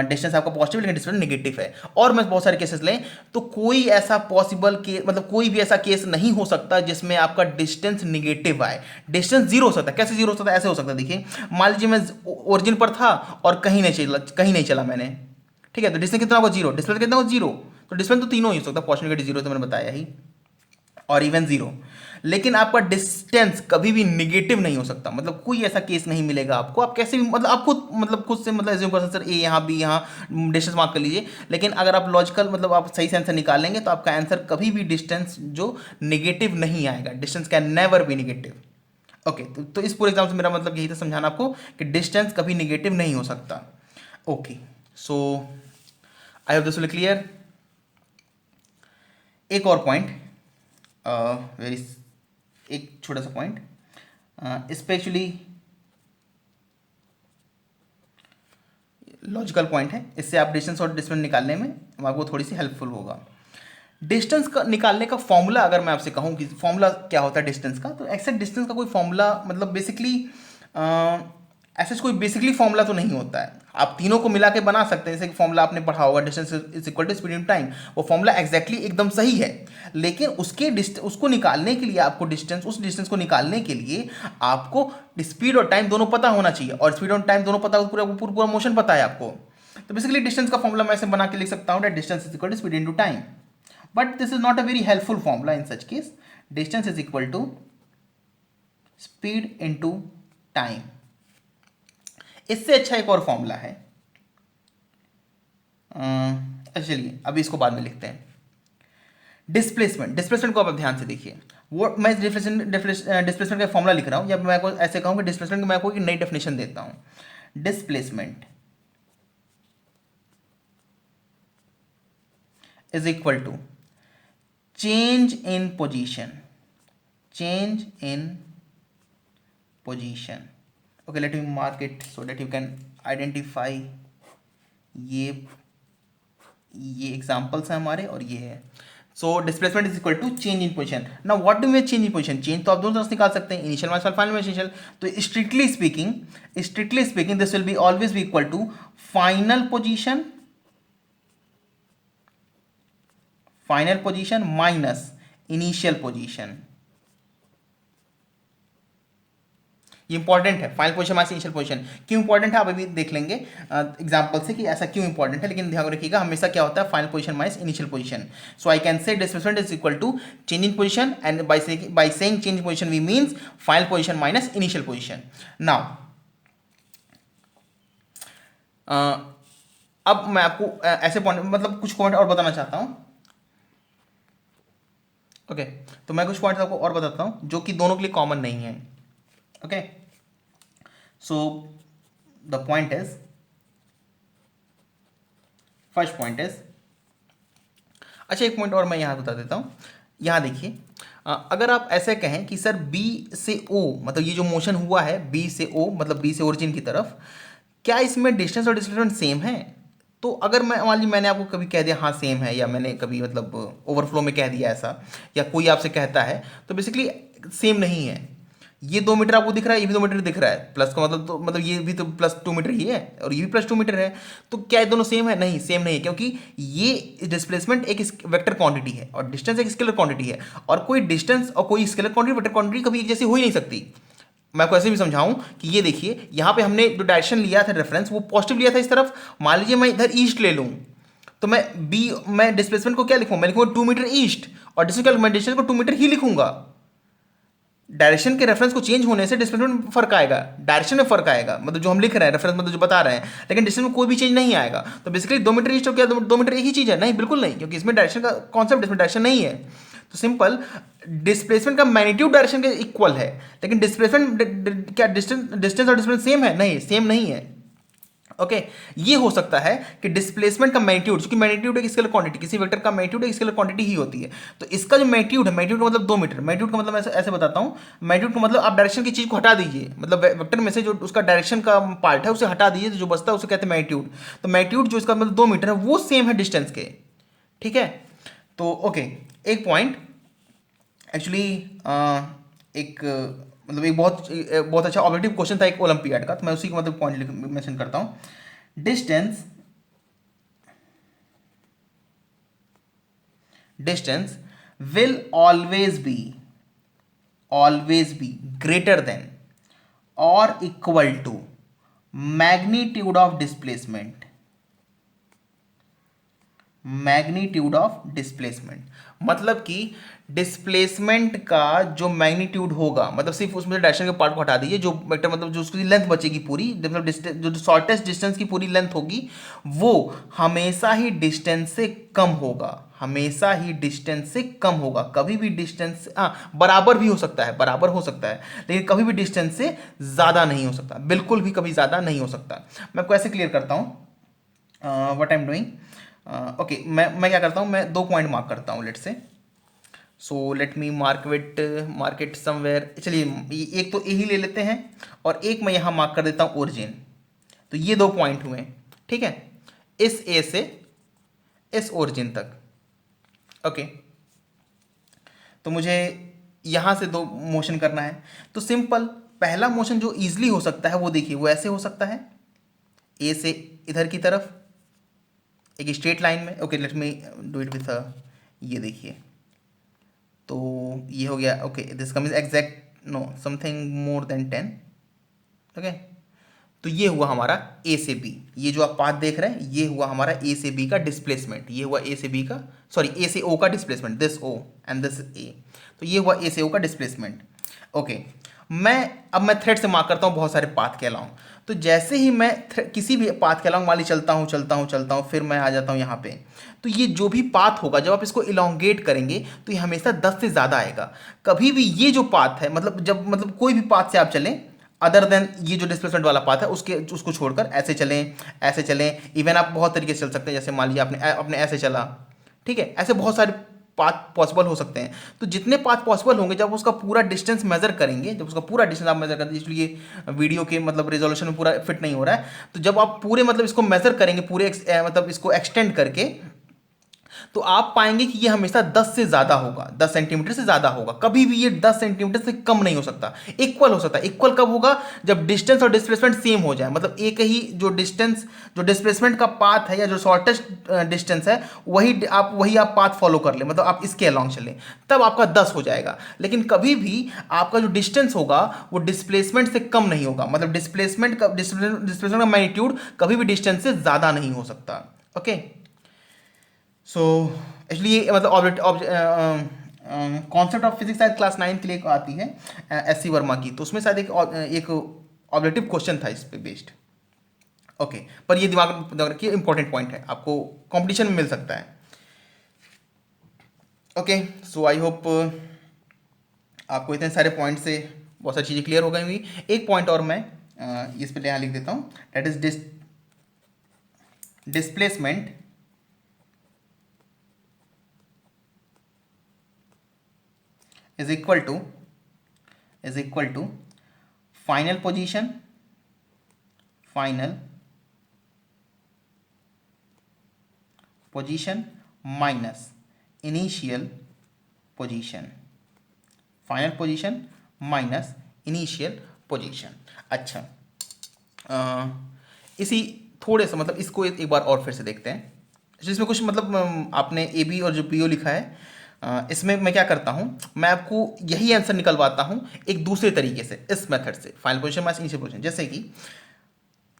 डिस्टेंस आपका पॉजिटिव, लेकिन डिस्प्लेसमेंट नेगेटिव है। और मैं बहुत सारे केसेस लें तो कोई ऐसा पॉसिबल केस, मतलब कोई भी ऐसा केस नहीं हो सकता जिसमें आपका डिस्टेंस नेगेटिव आए। डिस्टेंस जीरो हो सकता है। कैसे जीरो हो सकता है? ऐसे हो सकता है, देखिए मान लीजिए मैं ओरिजिन पर था और कहीं नहीं चला मैंने, ठीक है, तो डिस्टेंस कितना होगा? जीरो। डिस्प्लेसमेंट कितना होगा? जीरो। तो डिस्प्लेसमेंट तो तीनों ही हो सकता है, पॉजिटिव, नेगेटिव, जीरो, तो मैंने बताया ही, और इवन जीरो। लेकिन आपका डिस्टेंस कभी भी निगेटिव नहीं हो सकता, मतलब कोई ऐसा केस नहीं मिलेगा आपको। आप कैसे भी, मतलब आप खुद से मतलब एज्यूम कर सकते, सर ए यहाँ बी यहाँ डिस्टेंस मार्क कर लीजिए, लेकिन अगर आप लॉजिकल मतलब आप सही से आंसर निकाल लेंगे तो आपका आंसर कभी भी डिस्टेंस जो निगेटिव नहीं आएगा। Distance can never B negative, okay. तो इस पूरे एग्जाम से मेरा मतलब यही था समझाना आपको कि डिस्टेंस कभी निगेटिव नहीं हो सकता, okay. So I hope this will clear. एक और पॉइंट, वेरी एक छोटा सा पॉइंट, स्पेशली लॉजिकल पॉइंट है, इससे आप डिस्टेंस और डिस्टेंस निकालने में आपको थोड़ी सी हेल्पफुल होगा। डिस्टेंस का निकालने का फॉर्मूला अगर मैं आपसे कहूँ कि फॉर्मूला क्या होता है डिस्टेंस का, तो एक्सेक्ट डिस्टेंस का कोई फॉर्मूला, मतलब बेसिकली ऐसा कोई बेसिकली फॉर्मूला तो नहीं होता है। आप तीनों को मिला के बना सकते हैं, जैसे कि फॉर्मूला आपने पढ़ा होगा, distance is equal to speed in time. वो फॉर्मूला एक्जैक्टली एकदम सही है, लेकिन उसको निकालने के लिए आपको उस डिस्टेंस को निकालने के लिए आपको स्पीड और टाइम दोनों पता होना चाहिए, और स्पीड और टाइम दोनों पता हो, पूरा मोशन पता है आपको। तो बेसिकली डिस्टेंस का फॉर्मूला मैं ऐसे बना के लिख सकता हूँ, distance is equal to speed into time. But this is not a very helpful formula in such case. Distance is equal to speed into time. इससे अच्छा एक और फॉर्मूला है, अच्छा चलिए अभी इसको बाद में लिखते हैं। डिस्प्लेसमेंट को आप ध्यान से देखिए। वो मैं डिस्प्लेसमेंट का फॉर्मूला लिख रहा हूँ, या मैं को ऐसे कहूँ कि डिस्प्लेसमेंट को मैं कोई नई डेफिनेशन देता हूँ। Displacement is equal to change in position, okay, let me mark it so that you can identify ये ये एग्जाम्पल्स हैं हमारे और ये है। So displacement is equal to change in position. Now what do mean change in position? Change तो आप दोनों तरफ से निकाल सकते हैं, इनिशियल मास और फाइनल मास इनिशियल। तो strictly speaking this will be always be equal to final position minus initial position. ये इंपॉर्टेंट है, final position minus initial position. क्यों इंपॉर्टेंट है आप अभी देख लेंगे एग्जांपल से कि ऐसा क्यों इंपॉर्टेंट है, लेकिन ध्यान रखिएगा हमेशा क्या होता है final position minus initial position. So I can say displacement is equal to change in position and by saying change in position we means final position minus initial position. Now अब मैं आपको ऐसे पॉइंट मतलब कुछ पॉइंट और बताना चाहता हूं। ओके तो मैं कुछ पॉइंट्स आपको और बताता हूं जो कि दोनों के लिए कॉमन नहीं है। Okay so the point is, first point is, अच्छा एक पॉइंट और मैं यहाँ बता देता हूँ। यहाँ देखिए अगर आप ऐसे कहें कि सर B से O मतलब ये जो मोशन हुआ है B से O मतलब B से ओरिजिन की तरफ, क्या इसमें डिस्टेंस और डिस्प्लेसमेंट सेम है? तो अगर मैं मान लीजिए मैंने आपको कभी कह दिया हाँ सेम है, या मैंने कभी मतलब ओवरफ्लो में कह दिया ऐसा, या कोई आपसे कहता है, तो बेसिकली सेम नहीं है। ये 2 मीटर आपको दिख रहा है, ये भी 2 मीटर दिख रहा है, प्लस का मतलब तो मतलब ये भी तो प्लस 2 मीटर ही है और ये भी प्लस 2 मीटर है। तो क्या ये दोनों सेम है? नहीं, सेम नहीं है, क्योंकि ये डिस्प्लेसमेंट एक वेक्टर क्वांटिटी है और डिस्टेंस एक स्केलर क्वांटिटी है, और कोई डिस्टेंस और कोई स्केलर क्वांटिटी वेक्टर क्वांटिटी कभी एक जैसी हो ही नहीं सकती। मैं आपको ऐसे भी समझाऊं कि ये देखिए यहाँ पे हमने जो डायरेक्शन लिया था रेफरेंस, वो पॉजिटिव लिया था इस तरफ। मान लीजिए मैं इधर ईस्ट ले लूँ, तो मैं डिस्प्लेसमेंट को क्या लिखूंगा? मैं लिखूंगा 2 मीटर ईस्ट, और डिस्टेंस को 2 मीटर ही लिखूंगा। डायरेक्शन के रेफरेंस को चेंज होने से डिस्प्लेसमेंट में फर्क आएगा, डायरेक्शन में फर्क आएगा, मतलब जो हम लिख रहे हैं रेफरेंस मतलब जो बता रहे हैं, लेकिन डिस्टेंस में कोई भी चेंज नहीं आएगा। तो बेसिकली 2 मीटर ईस्ट और क्या 2 मीटर एक ही चीज़ है? नहीं, बिल्कुल नहीं, क्योंकि इसमें डायरेक्शन का कॉन्सेप्ट, इसमें डायरेक्शन नहीं है। तो सिंपल डिस्प्लेसमेंट का मैग्नीट्यूड डायरेक्शन के इक्वल है, लेकिन डिस्प्लेसमेंट क्या डिस्टेंस और डिस्प्लेसमेंट सेम है? नहीं, सेम नहीं है। ओके ये हो सकता है कि डिस्प्लेसमेंट का मैग्नीट्यूड, क्योंकि मैग्नीट्यूड एक स्केलर क्वांटिटी, किसी वेक्टर का मैग्नीट्यूड एक स्केलर क्वांटिटी ही होती है। तो इसका जो मैग्नीट्यूड है, मैग्नीट्यूड का मतलब 2 मीटर, मैग्नीट्यूड का मतलब मैं ऐसे बताता हूँ, मैग्नीट्यूड का मतलब आप डायरेक्शन की चीज को हटा दीजिए, मतलब वेक्टर में से जो उसका डायरेक्शन का पार्ट है उसे हटा दीजिए, तो जो बचता है उसे कहते हैं मैग्नीट्यूड। तो मैग्नीट्यूड जो इसका मतलब 2 मीटर है वो सेम है डिस्टेंस के। ठीक है, तो ओके एक पॉइंट एक्चुअली एक मतलब एक बहुत अच्छा ऑब्जेक्टिव क्वेश्चन था एक ओलंपियाड का, तो मैं उसी का मतलब पॉइंट मेंशन करता हूँ। distance will always be greater than or equal to magnitude of displacement, मतलब कि डिस्प्लेसमेंट का जो मैग्नीट्यूड होगा, मतलब सिर्फ उसमें डायरेक्शन के पार्ट को हटा दीजिए, जो वेक्टर मतलब जो उसकी लेंथ बचेगी पूरी, मतलब जो शॉर्टेस्ट डिस्टेंस की पूरी लेंथ होगी, वो हमेशा ही डिस्टेंस से कम होगा, हमेशा ही डिस्टेंस से कम होगा। कभी भी डिस्टेंस बराबर भी हो सकता है, बराबर हो सकता है, लेकिन कभी भी डिस्टेंस से ज़्यादा नहीं हो सकता, बिल्कुल भी कभी ज़्यादा नहीं हो सकता। मैं आपको ऐसे क्लियर करता हूँ what I am doing. Okay मैं क्या करता हूँ, मैं 2 पॉइंट मार्क करता हूँ लेट से। So let me mark it somewhere. चलिए एक तो यही ले लेते हैं और एक मैं यहाँ मार्क कर देता हूँ ओरिजिन। तो ये 2 पॉइंट हुए, ठीक है, इस ए से इस ओरिजिन तक। ओके तो मुझे यहाँ से 2 मोशन करना है। तो सिंपल पहला मोशन जो ईजिली हो सकता है वो देखिए, वो ऐसे हो सकता है, ए से इधर की तरफ एक स्ट्रेट लाइन में। Okay let me do it with ये देखिए, तो ये हो गया। Okay this come is exact know something more than 10। Okay तो ये हुआ हमारा ए से बी, ये जो आप पाथ देख रहे हैं ये हुआ हमारा ए से बी का डिस्प्लेसमेंट, ये हुआ ए से बी का सॉरी ए से ओ का displacement, this O and this A. तो ये हुआ ए से ओ का डिस्प्लेसमेंट। ओके अब मैं थ्रेड से मार्क करता हूँ बहुत सारे पाथ के अलाउंग। तो जैसे ही मैं किसी भी पाथ के अलाउंग मान ली चलता हूँ, फिर मैं आ जाता हूँ यहाँ पे, तो ये जो भी पाथ होगा जब आप इसको इलोंगेट करेंगे तो ये हमेशा 10 से ज़्यादा आएगा। कभी भी ये जो पाथ है मतलब कोई भी पाथ से आप चलें अदर देन ये जो डिस्प्लेसमेंट वाला पाथ है उसको छोड़कर ऐसे चलें, इवन आप बहुत तरीके से चल सकते हैं। जैसे मान लीजिए आपने ऐसे चला, ठीक है, ऐसे बहुत सारे पाथ पॉसिबल हो सकते हैं। तो जितने पाथ पॉसिबल होंगे जब उसका पूरा डिस्टेंस मेजर करेंगे, जब उसका पूरा डिस्टेंस आप मेजर करते हैं, इसलिए वीडियो के मतलब रिजोल्यूशन में पूरा फिट नहीं हो रहा है, तो जब आप पूरे मतलब इसको मेजर करेंगे, पूरे मतलब इसको एक्सटेंड करके तो आप पाएंगे कि ये हमेशा 10 से ज़्यादा होगा, 10 सेंटीमीटर से ज़्यादा होगा, कभी भी ये 10 सेंटीमीटर से कम नहीं हो सकता। इक्वल हो सकता है। इक्वल कब होगा? जब डिस्टेंस और डिस्प्लेसमेंट सेम हो जाए, मतलब एक ही जो डिस्टेंस, जो डिस्प्लेसमेंट का पाथ है या जो शॉर्टेस्ट डिस्टेंस है वही आप पाथ फॉलो कर ले, मतलब आप इसके अलॉन्ग चलें, तब आपका 10 हो जाएगा। लेकिन कभी भी आपका जो डिस्टेंस होगा वो डिस्प्लेसमेंट से कम नहीं होगा, मतलब डिस्प्लेसमेंट का मैग्नीट्यूड कभी भी डिस्टेंस से ज़्यादा नहीं हो सकता। ओके, सो इसलिए मतलब कॉन्सेप्ट ऑफ फिजिक्स शायद क्लास 9 के लिए आती है एस सी वर्मा की, तो उसमें शायद एक ऑब्जेक्टिव क्वेश्चन था इस पे बेस्ड। ओके, पर ये दिमाग में रखिए, इंपॉर्टेंट पॉइंट है, आपको कंपटीशन में मिल सकता है। ओके, सो आई होप आपको इतने सारे पॉइंट से बहुत सारी चीज़ें क्लियर हो गई हुई। एक पॉइंट और मैं इस पे यहाँ लिख देता हूँ, that is displacement is equal to final position minus initial position, final position minus initial position. अच्छा, इसी थोड़े सा मतलब इसको एक बार और फिर से देखते हैं। जिसमें कुछ मतलब आपने ए बी और जो पी ओ लिखा है, इसमें मैं क्या करता हूँ, मैं आपको यही आंसर निकलवाता हूँ एक दूसरे तरीके से, इस मेथड से, final position minus initial position. जैसे कि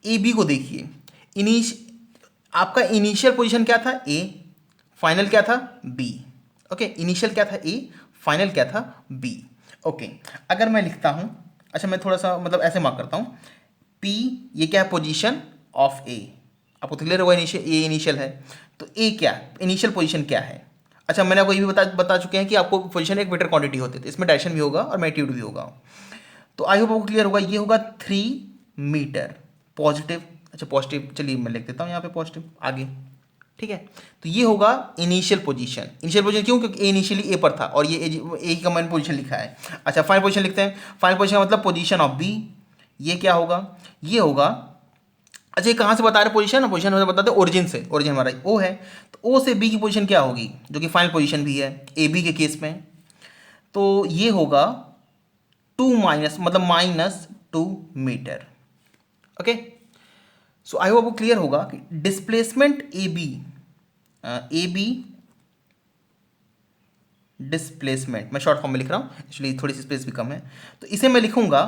ए बी को देखिए, आपका इनिशियल पोजीशन क्या था? ए, फाइनल क्या था? बी। ओके, इनिशियल क्या था? ए, फाइनल क्या था? बी। ओके, अगर मैं लिखता हूँ, अच्छा मैं थोड़ा सा मतलब ऐसे मार्क करता हूँ, पी ये क्या है? पोजीशन ऑफ ए। आपको क्लियर होगा, ए इनिशियल है, तो ए क्या, इनिशियल पोजीशन क्या है? अच्छा, मैंने आपको ये भी बता चुके हैं कि आपको पोजीशन एक मीटर क्वांटिटी होती है, तो इसमें डायरेक्शन भी होगा और मैग्नीट्यूड भी होगा। तो आई होप आपको क्लियर होगा, ये होगा 3 मीटर पॉजिटिव। अच्छा पॉजिटिव, चलिए मैं लिख देता हूँ यहाँ पे पॉजिटिव आगे, ठीक है। तो ये होगा इनिशियल पोजीशन। इनिशियल पोजीशन क्यों? क्योंकि ए इनिशियली ए पर था और ये ए का मैंने पोजीशन लिखा है। अच्छा, फाइनल पोजीशन लिखते हैं। फाइनल पोजीशन का मतलब पोजीशन ऑफ बी। ये क्या होगा? ये होगा, अच्छा ये कहाँ से बता रहे पोजीशन? पोजीशन हमें बताते हैं ओरिजिन से, ओरिजिन हमारा ओ है, तो ओ से बी की पोजीशन क्या होगी, जो कि फाइनल पोजीशन भी है ए बी के केस में। तो ये होगा 2 माइनस मतलब -2 metre. Okay, so I hope clear होगा कि डिस्प्लेसमेंट ए बी डिस्प्लेसमेंट, मैं शॉर्ट फॉर्म में लिख रहा हूँ, एक्चुअली थोड़ी सी स्पेस भी कम है, तो इसे मैं लिखूंगा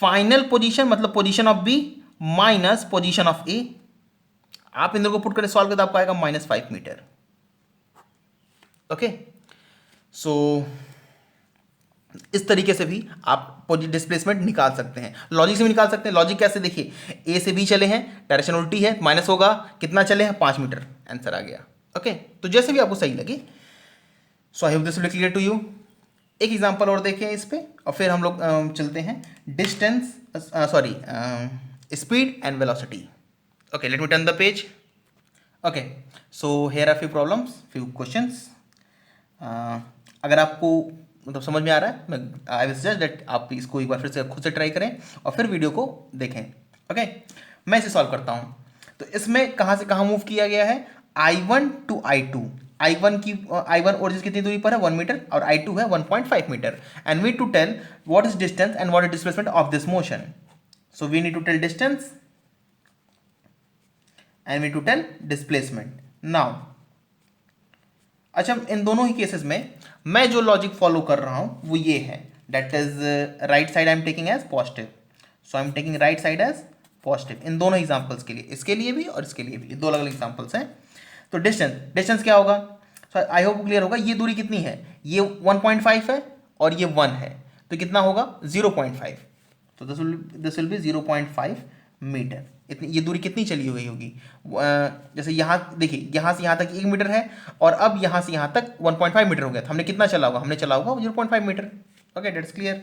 फाइनल पोजीशन मतलब position of B minus position of A. आप इन दोनों को पुट करके सॉल्व करते आपको आएगा -5 मीटर। ओके, सो इस तरीके से भी आप डिस्प्लेसमेंट निकाल सकते हैं, लॉजिक से भी निकाल सकते हैं। लॉजिक कैसे? देखिए, ए से बी चले हैं, डायरेक्शन उल्टी है, माइनस होगा, कितना चले हैं? 5 मीटर, आंसर आ गया। ओके, तो जैसे भी आपको सही लगे। So I hope this will clear to you. एक एग्जांपल और देखें इस पे और फिर हम लोग चलते हैं distance, sorry speed and velocity. Okay, let me turn the page. Okay, so here are few problems, few questions. अगर आपको मतलब समझ में आ रहा है, मैं आई विल सजेस्ट दैट आप इसको एक बार फिर से खुद से ट्राई करें और फिर वीडियो को देखें। ओके, मैं इसे सॉल्व करता हूँ। तो इसमें कहाँ से कहाँ मूव किया गया है? I1 to I2। I1 origin कितनी दूरी पर है? 1 मीटर, और I2 है 1.5 metre. And we to tell what is distance and what is displacement of this motion. So we need to tell distance and we to tell displacement. Now अच्छा, इन दोनों ही केसेस में मैं जो लॉजिक फॉलो कर रहा हूं वो ये है, that is right side I am taking as positive. So I am taking right side as positive in दोनों एग्जांपल्स के लिए, इसके लिए भी और इसके लिए भी, ये दो अलग अलग एग्जांपल्स हैं। तो डिस्टेंस क्या होगा? सो आई होप क्लियर होगा। ये दूरी कितनी है? ये 1.5 है और ये 1 है, तो कितना होगा? 0.5। तो दिस विल बी 0.5 मीटर। इतनी ये दूरी कितनी चली हुई होगी? जैसे यहाँ देखिए, यहाँ से यहाँ तक 1 मीटर है और अब यहाँ से यहाँ तक 1.5 मीटर हो गया, तो हमने कितना चला होगा? हमने चला होगा 0.5 metre. Okay, that's clear.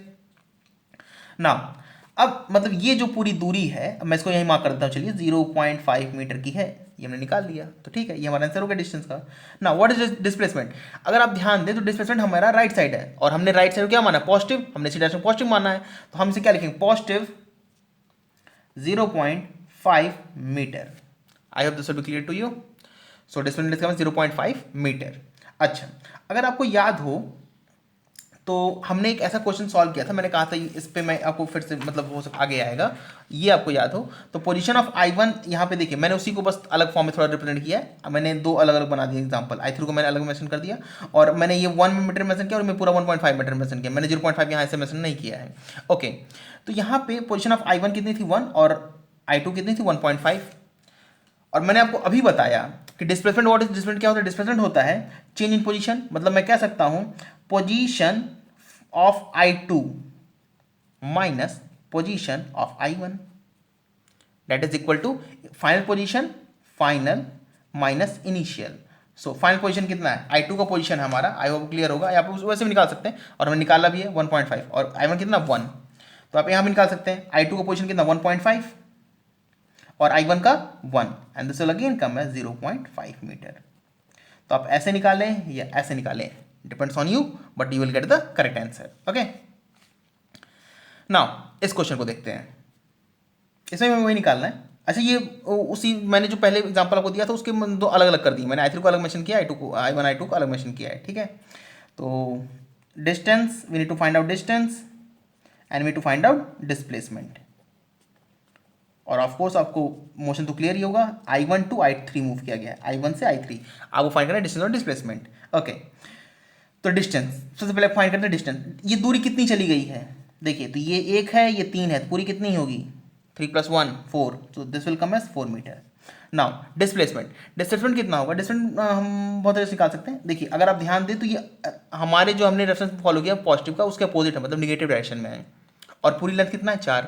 Now अब मतलब ये जो पूरी दूरी है, अब मैं इसको यहीं मार्क कर देता हूँ, चलिए 0.5 मीटर की है, ये हमने निकाल लिया, तो ठीक है, ये हमारा आंसर हो गया डिस्टेंस का। ना व्हाट इज डिस्प्लेसमेंट? अगर आप ध्यान दें तो डिस्प्लेसमेंट हमारा राइट साइड है और हमने राइट साइड को क्या माना? पॉजिटिव। हमने इसी डायरेक्शन पॉजिटिव माना है, तो हम इसे क्या लिखेंगे? Positive 0.5 metre. I hope this will be clear to you. So displacement इसका 0.5 मीटर। अच्छा, अगर आपको याद हो तो हमने एक ऐसा क्वेश्चन सॉल्व किया था, मैंने कहा था इस पे मैं आपको फिर से मतलब हो आगे आएगा, ये आपको याद हो तो पोजीशन ऑफ I1 यहाँ पे देखिए मैंने उसी को बस अलग फॉर्म में थोड़ा रिप्रेजेंट किया है, मैंने दो अलग अलग बना दिए एग्जांपल, I3 को मैंने अलग मेंशन कर दिया और मैंने ये 1 मीटर मेंशन किया और मैं पूरा 1.5 मीटर मेंशन किया, मैंने 0.5 यहाँ ऐसे मेंशन नहीं किया है। ओके, तो यहाँ पे पोजिशन ऑफ I1 कितनी थी 1 और I2 कितनी थी 1.5। और मैंने आपको अभी बताया कि डिस्प्लेसमेंट, व्हाट इज डिस्प्लेसमेंट, क्या होता है डिस्प्लेसमेंट होता है चेंज इन पोजीशन, मतलब मैं कह सकता हूं position of I2 minus position of I1 that is equal to final position final minus initial. So final position कितना है, I2 का पोजीशन है हमारा, आई होप क्लियर होगा, आप वैसे भी निकाल सकते हैं और हमने निकाला भी है 1.5 और I1 कितना 1, तो आप यहाँ भी निकाल सकते हैं I2 का पोजीशन कितना 1.5 और I1 का 1 and this will again come है 0.5 मीटर। तो आप ऐसे निकालें या ऐसे निकालें, depends on you, but you will get the correct answer. Okay, now इस क्वेश्चन को देखते हैं, इसमें हमें वही निकालना है। अच्छा, ये उसी मैंने जो पहले एग्जांपल आपको दिया था उसके दो अलग अलग कर दिए, मैंने I3 को अलग मेंशन किया, I2 को I1 I2 को अलग मेंशन किया है, ठीक है। तो distance, we need to find out distance and we to find out displacement, और ऑफ कोर्स आपको मोशन तो क्लियर ही होगा, I1 टू I3 मूव किया गया है, I1 से I3, आपको फाइंड करना है डिस्टेंस और डिस्प्लेसमेंट। ओके, तो डिस्टेंस सबसे पहले फाइंड करते हैं डिस्टेंस, ये दूरी कितनी चली गई है, देखिए तो ये 1 है ये 3 है, तो पूरी कितनी होगी 3 + 1 4, तो this will come as 4 metre. Now displacement, displacement कितना होगा, डिस्प्लेसमेंट हम बहुत तरह से निकाल सकते हैं। देखिए अगर आप ध्यान दें तो ये हमारे जो हमने रेफरेंस फॉलो किया पॉजिटिव का उसके अपोजिट है, मतलब निगेटिव डायरेक्शन में है, और पूरी लेंथ कितना है 4,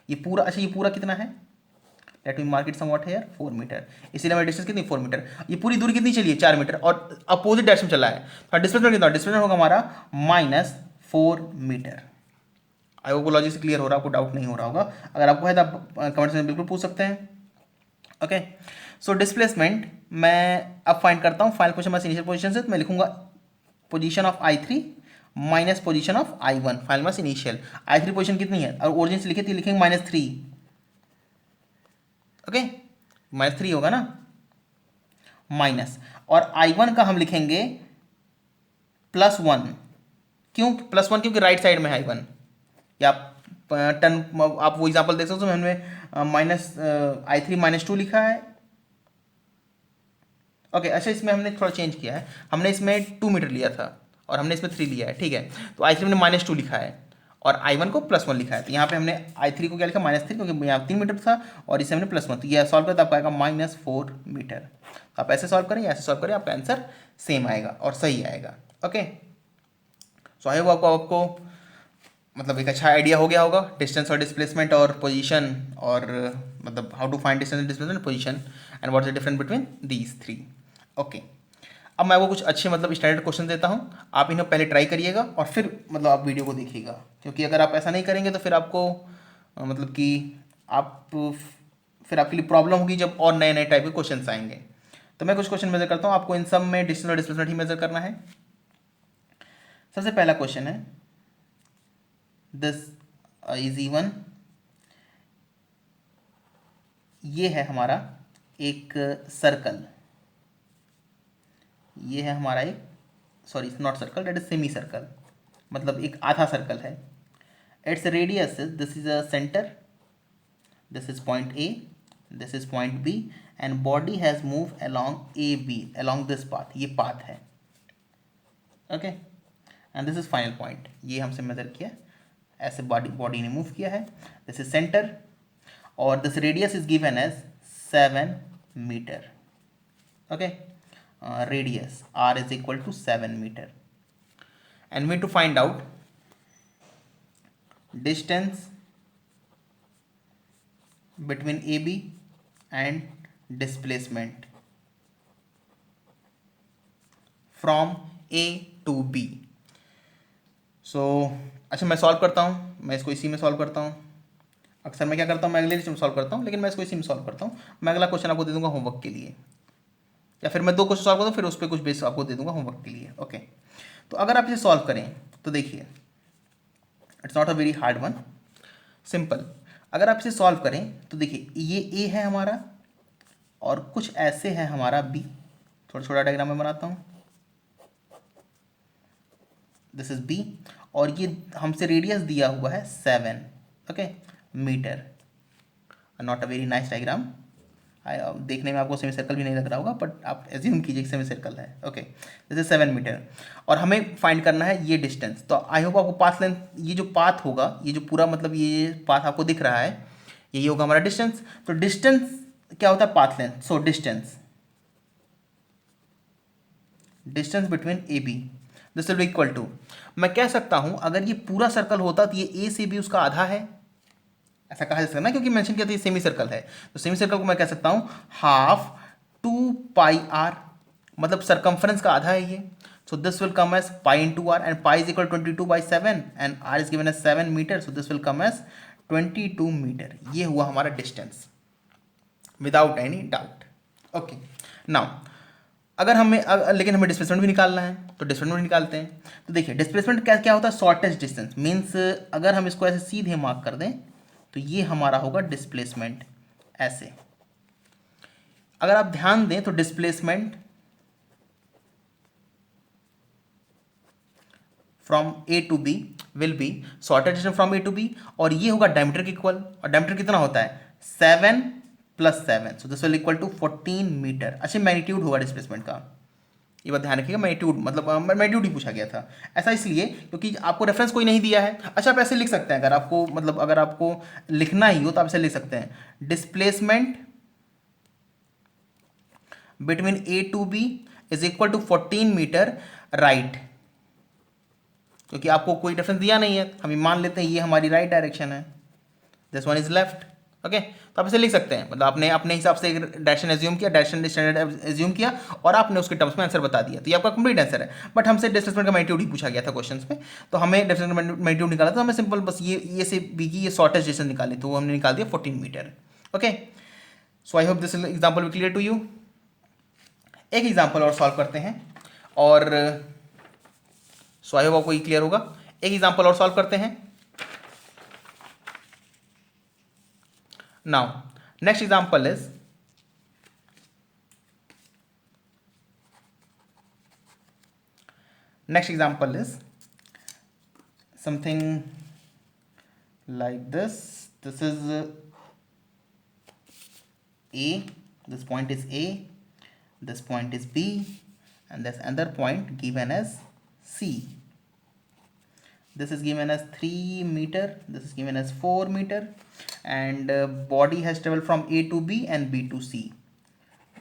ये पूरा, अच्छा ये पूरा कितना है, let me mark it somewhat here 4 metre, इसीलिए हमारी डिस्टेंस कितनी 4 मीटर, ये पूरी दूरी कितनी चली है 4 मीटर और अपोजिट डायरेक्शन चला है, तो डिस्प्लेसमेंट कितना, डिस्प्लेसमेंट होगा हमारा -4 मीटर। आई होप लॉजिक से क्लियर हो रहा है, आपको डाउट नहीं हो रहा होगा, अगर आपको है तो आप कमेंट्स में बिल्कुल पूछ सकते हैं। ओके, सो डिस्प्लेसमेंट मैं अब फाइंड करता हूँ final position minus initial position से, तो मैं लिखूंगा position of I3 minus position of I1 final minus initial. I3 position कितनी है और ओरिजिन से लिखे तो लिखेंगे -3, ओके -3 होगा ना, माइनस, और I1 का हम लिखेंगे +1, क्यों +1, क्योंकि राइट साइड में है I1, या टन आप वो एग्जांपल देख सकते हो, हमने -I3 -2 लिखा है। ओके, अच्छा इसमें हमने थोड़ा चेंज किया है, हमने इसमें 2 मीटर लिया था और हमने इसमें 3 लिया है, ठीक है, तो I3 हमने -2 लिखा है और I1 को +1 लिखा है, तो यहाँ पे हमने I3 को क्या लिखा -3, क्योंकि यहाँ 3 मीटर था और इसे हमने +1, तो ये सॉल्व करें तो आपका आएगा -4 मीटर। तो आप ऐसे सॉल्व करें या ऐसे सॉल्व करें, आपका आंसर सेम आएगा और सही आएगा। ओके, सो आई होप आपको मतलब एक अच्छा आइडिया हो गया होगा डिस्टेंस और डिस्प्लेसमेंट और पोजीशन, और मतलब how to find distance displacement position and what is the difference between these 3। Okay, अब मैं वो कुछ अच्छे मतलब स्टैंडर्ड क्वेश्चन देता हूँ, आप इन्हें पहले ट्राई करिएगा और फिर मतलब आप वीडियो को देखिएगा, क्योंकि अगर आप ऐसा नहीं करेंगे तो फिर आपको मतलब कि आप फिर आपके लिए प्रॉब्लम होगी जब और नए नए टाइप के क्वेश्चन आएंगे। तो मैं कुछ क्वेश्चन मेजर करता हूँ, आपको इन सब में डिस्टेंस और डिस्प्लेसमेंट ही मेजर करना है। सबसे पहला क्वेश्चन है दिस इजी वन, ये है हमारा एक सर्कल, ये है हमारा एक, sorry not circle, that is semi circle, मतलब एक आधा सर्कल है। It's radius is, this is a center, this is point A, this is point B and body has move along A B along this path, ये पाथ है। Okay, and this is final point, ये हमसे मेजर किया, ऐसे बॉडी ने मूव किया है, दिस इज सेंटर और this radius is given as 7 metre. Okay, radius r is equal to 7 meter and we need to find out distance between AB and displacement from A to B। so अच्छा मैं सॉल्व करता हूँ, मैं इसको इसी में सॉल्व करता हूँ, अक्सर मैं क्या करता हूँ मैं अगले लिस्ट में सॉल्व करता हूँ, लेकिन मैं इसको इसी में सॉल्व करता हूँ। मैं अगला क्वेश्चन आपको दे दूंगा होमवर्क के लिए, या फिर मैं 2 क्वेश्चन सॉल्व करता हूँ फिर उस पर कुछ बेस आपको दे दूंगा होमवर्क के लिए। ओके, तो अगर आप इसे सॉल्व करें तो देखिए it's not a very hard one, simple. अगर आप इसे सॉल्व करें तो देखिए ये ए है हमारा और कुछ ऐसे है हमारा बी थोड़ा छोटा डायग्राम में बनाता हूँ। दिस इज बी और ये हमसे रेडियस दिया हुआ है 7 okay metre. Not a very nice diagram. देखने में आपको सेमी सर्कल भी नहीं लग रहा होगा, बट आप एज्यूम कीजिए कि सेमी सर्कल है। ओके दिस इज 7 मीटर और हमें फाइंड करना है ये डिस्टेंस। तो आई होप आपको पाथ लेंथ, ये जो पाथ होगा, ये जो पूरा मतलब ये पाथ आपको दिख रहा है, यही होगा हमारा डिस्टेंस। तो डिस्टेंस क्या होता है? Path length. So distance between A B this will be equal to, मैं कह सकता हूं अगर ये पूरा सर्कल होता तो ये ए से बी उसका आधा है, ऐसा कहा जा सकता है ना, क्योंकि मेंशन किया था ये सेमी सर्कल है। तो सेमी सर्कल को मैं कह सकता हूं हाफ 2πr, मतलब सर्कम्फ्रेंस का आधा है ये। So this will come as pi into R and pi is equal 22/7 and R is given as 7 metre. So this will come as 22 metre. ये हुआ हमारा distance without any doubt. Okay now अगर लेकिन हमें डिस्प्लेसमेंट भी निकालना है, तो डिस्प्लेसमेंट भी निकालते हैं। तो देखिए डिस्प्लेसमेंट क्या क्या होता है? शॉर्टेस्ट डिस्टेंस मीन्स अगर हम इसको ऐसे सीधे मार्क कर दें तो ये हमारा होगा डिस्प्लेसमेंट। ऐसे अगर आप ध्यान दें तो displacement from A to B will be shortest distance from A to B, और ये होगा डायमीटर के इक्वल। और डायमीटर कितना होता है? 7 + 7, so this will equal to 14 metre. अच्छा मैग्नीट्यूड होगा डिस्प्लेसमेंट का, ये बात ध्यान रखिएगा। मैग्नीट्यूड मतलब मैग्नीट्यूड ही पूछा गया था। ऐसा इसलिए क्योंकि आपको रेफरेंस कोई नहीं दिया है। अच्छा आप ऐसे लिख सकते हैं, अगर आपको मतलब अगर आपको लिखना ही हो तो आप ऐसे लिख सकते हैं displacement between A to B is equal to 14 metre right, क्योंकि आपको कोई रेफरेंस दिया नहीं है। हम मान लेते हैं ये हमारी राइट डायरेक्शन है, this one is left. Okay तो आप इसे लिख सकते हैं, मतलब आपने अपने हिसाब से एक डायरेक्शन एज्यूम किया, डायरेक्शन स्टैंडर्ड एज्यूम किया और आपने उसके टर्म्स में आंसर बता दिया, तो ये आपका कंप्लीट आंसर है। बट हमसे डिस्प्लेसमेंट का मैग्नीट्यूड ही पूछा गया था क्वेश्चंस में, तो हमें डिस्प्लेसमेंट मैग्नीट्यूड निकाला, तो हमें सिंपल बस ये से बी की ये शॉर्टेस्ट डिस्टेंस निकाली, तो वो हमने निकाल दिया 14 metre. Okay so I hope this example will clear to you. एक एग्जाम्पल और सॉल्व करते हैं और सो आई होप आपको ये क्लियर होगा। एक एग्जाम्पल और सॉल्व करते हैं। Now, next example is something like this. This is A. This point is A. This point is B, and this another point given as C. This is given as 3 meter. This is given as 4 meter. And body has traveled from A to B and B to C.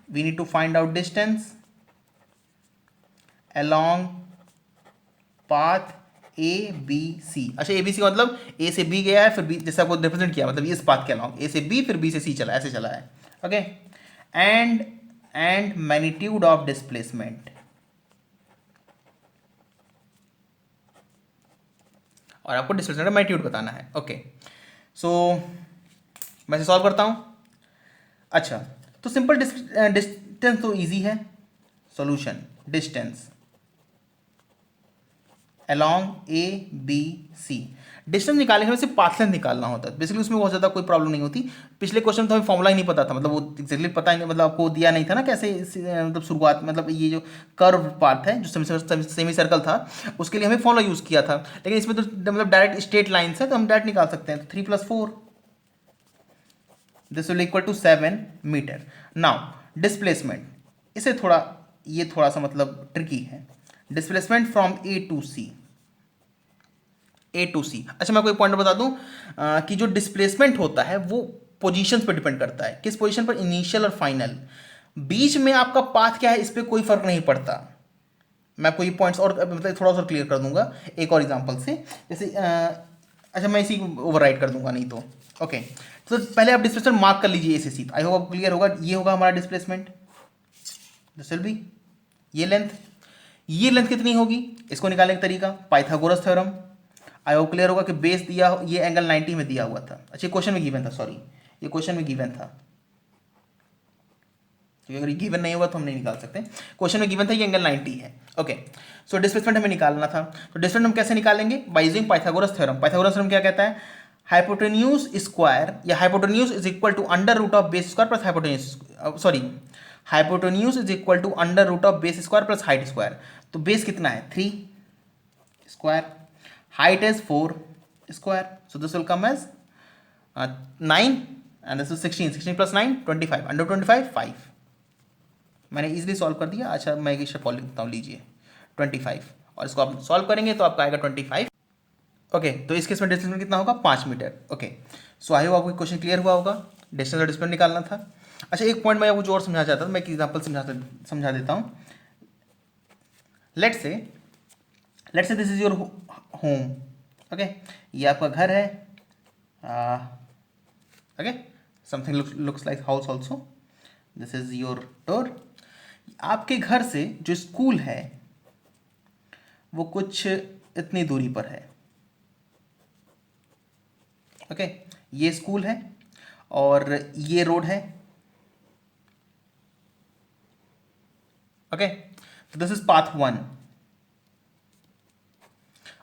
We need to find out distance along path A B C. अच्छा A B C का मतलब A से B गया है, फिर B जैसे आपको रिप्रेजेंट किया, मतलब इस पाथ के along A से B फिर B से C चला, ऐसे चला है। Okay and magnitude of displacement, और आपको डिस्प्लेसमेंट का मैग्नीट्यूड बताना है। ओके सो मैं इसे सॉल्व करता हूँ। अच्छा तो सिंपल डिस्टेंस तो इजी है। Solution distance along A B C, distance निकालने के लिए सिर्फ पाथ लेंथ निकालना होता है बेसिकली, उसमें बहुत ज़्यादा कोई प्रॉब्लम नहीं होती। पिछले क्वेश्चन में तो हमें फॉर्मूला ही नहीं पता था, मतलब वो एक्जैक्टली पता ही नहीं, मतलब आपको दिया नहीं था ना कैसे मतलब शुरुआत, मतलब ये जो कर्व पार्ट है जो सेमी सर्कल था उसके लिए हमें फॉर्मूला यूज़ किया था, लेकिन इसमें तो मतलब डायरेक्ट स्ट्रेट लाइन्स है तो हम डायरेक्ट निकाल सकते हैं। तो 3 + 4 this will equal to 7 metre. Now displacement, इसे थोड़ा सा मतलब ट्रिकी है। Displacement from A to C. अच्छा मैं आपको एक पॉइंट बता दूं कि जो डिस्प्लेसमेंट होता है वो पोजीशंस पर डिपेंड करता है। किस पोजीशन पर? इनिशियल और फाइनल। बीच में आपका पाथ क्या है इस पर कोई फर्क नहीं पड़ता। मैं आपको ये पॉइंट्स और मतलब थोड़ा सा क्लियर कर दूंगा एक और एग्जांपल से। जैसे अच्छा मैं इसी ओवरराइड कर दूंगा नहीं तो। ओके तो पहले आप डिस्प्लेसमेंट मार्क कर लीजिए ए से सी, आई होप आपको क्लियर होगा। ये होगा हमारा डिस्प्लेसमेंट, दिस विल बी ये लेंथ कितनी होगी इसको निकालने का तरीका पाइथागोरस थ्योरम। आई होप क्लियर होगा कि बेस दिया, ये एंगल 90 में दिया हुआ था। अच्छा क्वेश्चन में गिवन था, सॉरी ये क्वेश्चन में गिवन था, क्योंकि अगर ये गिवन नहीं होगा तो हम नहीं निकाल सकते। क्वेश्चन में गिवन था ये एंगल 90 है। ओके सो डिस्प्लेसमेंट हमें निकालना था, तो डिस्प्लेसमेंट हम कैसे निकालेंगे? By using Pythagoras theorem. Pythagoras theorem क्या कहता है? हाइपोटेन्यूज स्क्वायर या hypotenuse is equal to under root of base square plus hypotenuse, sorry hypotenuse is equal to under root of base square plus height square. तो बेस कितना है 3 square, height is 4 square, so this will come as 9 and this is 16 plus 9 25, under 25 5। मैंने इजीली सॉल्व कर दिया। अच्छा मैं इसे सॉल्व लिखता हूँ, लीजिए 25, और इसको आप सॉल्व करेंगे तो आपका आएगा 25। ओके तो इस केस में डिस्टेंस कितना होगा 5 metre. Okay so I hope आपको क्वेश्चन क्लियर हुआ होगा, डिस्टेंस और डिस्टेंस निकालना था। अच्छा एक पॉइंट मैं आपको जो और समझा चाहता था, मैं एक एग्जांपल समझा देता हूँ। Let's say this is your home. Okay ये आपका घर है। Okay something looks like house also. This is your door. आपके घर से जो स्कूल है वो कुछ इतनी दूरी पर है। ओके ये स्कूल है और ये रोड है। ओके तो दिस इज पाथ 1।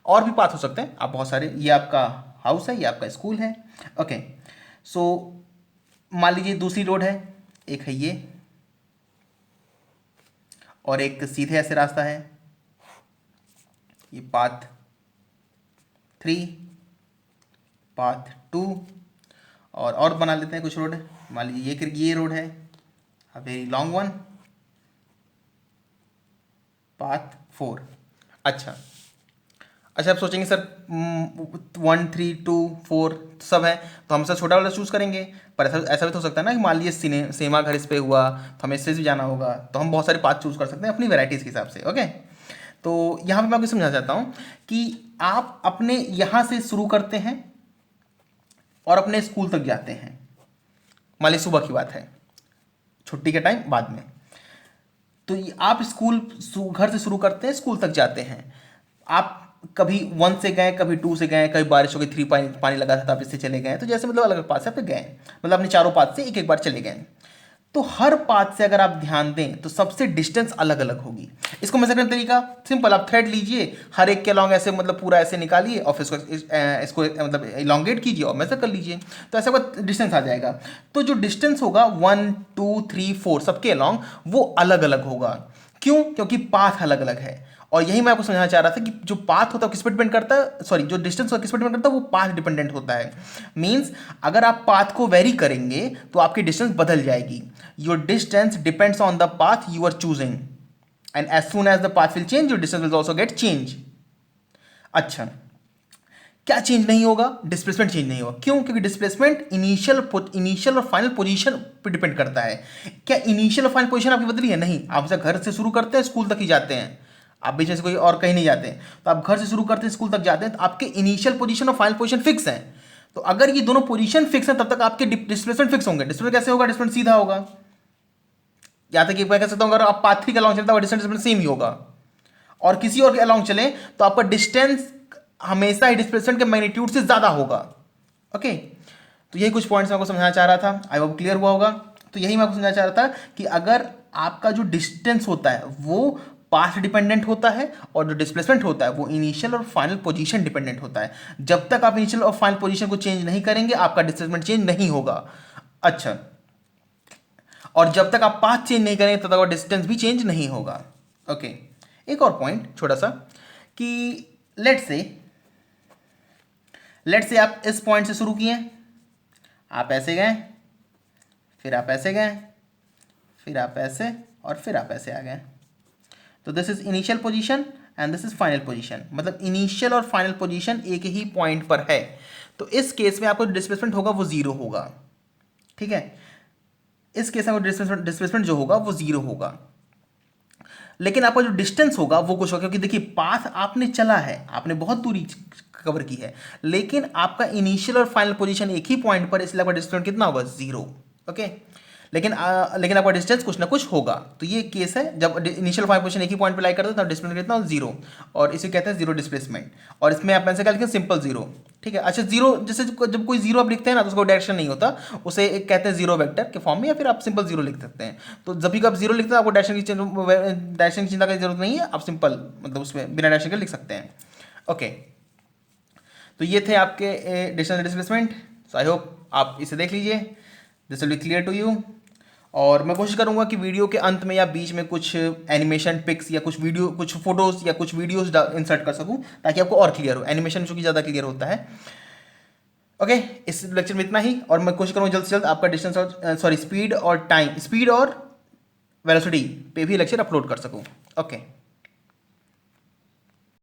और भी पाथ हो सकते हैं आप बहुत सारे। ये आपका हाउस है, ये आपका स्कूल है। ओके सो मान लीजिए दूसरी रोड है, एक है ये और एक सीधे ऐसे रास्ता है, ये पाथ 3 पाथ 2 और बना लेते हैं कुछ रोड। मान लीजिए ये रोड है, a very long one, path 4। अच्छा आप सोचेंगे सर 1 3 2 4 सब है तो हम सर छोटा वाला चूज़ करेंगे, पर ऐसा भी तो हो सकता है ना कि मान लीजिए सिनेमा घर इस पे हुआ तो हमें इससे भी जाना होगा, तो हम बहुत सारे पाथ चूज़ कर सकते हैं अपनी वैराइटीज़ के हिसाब से। ओके तो यहाँ पे मैं आपको समझा चाहता हूँ कि आप अपने यहाँ से शुरू करते हैं और अपने स्कूल तक जाते हैं। मान लीजिए सुबह की बात है, छुट्टी के टाइम बाद में, तो आप घर से शुरू करते हैं, स्कूल तक जाते हैं। आप कभी 1 से गए, कभी 2 से गए, कभी बारिश हो गई 3 पानी लगा था तो आप इससे चले गए, तो जैसे मतलब अलग अलग पाथ से आप गए, मतलब अपने चारों पाथ से एक एक बार चले गए। तो हर पाथ से अगर आप ध्यान दें तो सबसे डिस्टेंस अलग अलग होगी। इसको मेजर करने का तरीका सिंपल, आप थ्रेड लीजिए, हर एक के अलॉन्ग ऐसे मतलब पूरा ऐसे निकालिए और फिर इसको मतलब इलोंगेट कीजिए और मेजर कर लीजिए, तो ऐसे का डिस्टेंस आ जाएगा। तो जो डिस्टेंस होगा 1 2 3 4 सबके अलॉन्ग वो अलग अलग होगा। क्यों? क्योंकि पाथ अलग अलग है। और यही मैं आपको समझाना चाह रहा था कि जो पाथ होता है किस पर डिपेंड करता है, सॉरी जो डिस्टेंस होता है किस पर डिपेंड करता है, वो पाथ डिपेंडेंट होता है। मींस अगर आप पाथ को वेरी करेंगे तो आपकी डिस्टेंस बदल जाएगी। Your distance depends on the path you are choosing and as soon as the path will change your distance will also get change. अच्छा क्या चेंज नहीं होगा? डिस्प्लेसमेंट चेंज नहीं होगा। क्यों? क्योंकि डिस्प्लेसमेंट इनिशियल और फाइनल पोजीशन पर डिपेंड करता है। क्या इनिशियल और फाइनल पोजीशन आपकी बदली है? नहीं। आप जब घर से शुरू करते हैं स्कूल तक ही जाते हैं, आप बीच में से कोई और कहीं नहीं जाते हैं, तो आप घर से शुरू करते हैं स्कूल तक जाते हैं, तो आपके इनिशियल पोजीशन और फाइनल पोजीशन फिक्स है। तो अगर ये दोनों पोजीशन फिक्स है तब तक आपके डिस्प्लेसमेंट फिक्स होंगे। डिस्प्लेसमेंट कैसे होगा? डिस्प्लेसमेंट सीधा होगा। या तक मैं कह सकता हूँ अगर आप पाथ 3 के अलॉन्ग चलता है डिस्प्लेसमेंट सेम ही होगा, और किसी और के अलॉन्ग चले तो आपका डिस्टेंस हमेशा ही डिस्प्लेसमेंट के मैग्नीट्यूड से ज्यादा होगा। ओके तो यही कुछ पॉइंट्स मैं आपको समझाना चाह रहा था, आई होप क्लियर हुआ होगा। तो यही मैं आपको समझाना चाह रहा था कि अगर आपका जो डिस्टेंस होता है वो पाथ डिपेंडेंट होता है और जो डिस्प्लेसमेंट होता है वो इनिशियल और फाइनल पोजीशन डिपेंडेंट होता है। जब तक आप इनिशियल और फाइनल पोजीशन को चेंज नहीं करेंगे आपका डिस्प्लेसमेंट चेंज नहीं होगा। अच्छा और जब तक आप पाथ चेंज नहीं करेंगे तब तक डिस्टेंस भी चेंज नहीं होगा। ओके एक और पॉइंट छोटा सा कि लेट से आप इस पॉइंट से शुरू किए, आप ऐसे गए, फिर आप ऐसे गए, फिर आप ऐसे और फिर आप ऐसे आ गए। तो this is initial position and this is final position, मतलब इनिशियल और फाइनल पोजीशन एक ही पॉइंट पर है। तो इस केस में आपको डिस्प्लेसमेंट होगा वो जीरो होगा। ठीक है, इस केस में डिस्प्लेसमेंट जो होगा वो जीरो होगा, लेकिन आपका जो डिस्टेंस होगा वो कुछ होगा। क्योंकि देखिए पाथ आपने चला है, आपने बहुत दूरी कवर की है, लेकिन आपका इनिशियल और फाइनल पोजीशन एक ही पॉइंट पर, इसलिए आपका डिस्टेंस कितना होगा? जीरो। ओके लेकिन आपका डिस्टेंस कुछ ना कुछ होगा। तो ये केस है जब इनिशियल फाइनल पोजीशन एक ही पॉइंट पे लाई करते हैं तब डिस्प्लेसमेंट कितना? जीरो, और इसे कहते हैं जीरो डिस्प्लेसमेंट। और इसमें आप ऐसे क्या लिखें? Simple zero. ठीक है। अच्छा जीरो जैसे जब कोई जीरो आप लिखते हैं ना तो उसको डायरेक्शन नहीं होता, उसे एक कहते हैं जीरो वेक्टर के फॉर्म में, या फिर आप सिंपल जीरो लिख सकते हैं। तो जब भी आप जीरो लिखते हैं आपको डायरेक्शन की चिंता की जरूरत नहीं है, आप सिंपल मतलब उसमें बिना डायरेक्शन के लिख सकते हैं। ओके तो ये थे आपके distance displacement. So I hope आप इसे देख लीजिए, this will be clear to you. और मैं कोशिश करूंगा कि वीडियो के अंत में या बीच में कुछ एनिमेशन पिक्स या कुछ वीडियो, कुछ फोटोज या कुछ वीडियोस इंसर्ट कर सकूं, ताकि आपको और क्लियर हो। एनिमेशन चूंकि ज़्यादा क्लियर होता है। ओके, इस लेक्चर में इतना ही, और मैं कोशिश करूंगा जल्द से जल्द आपका डिस्टेंस और स्पीड और वेलोसिटी पे भी लेक्चर अपलोड कर सकूं। ओके।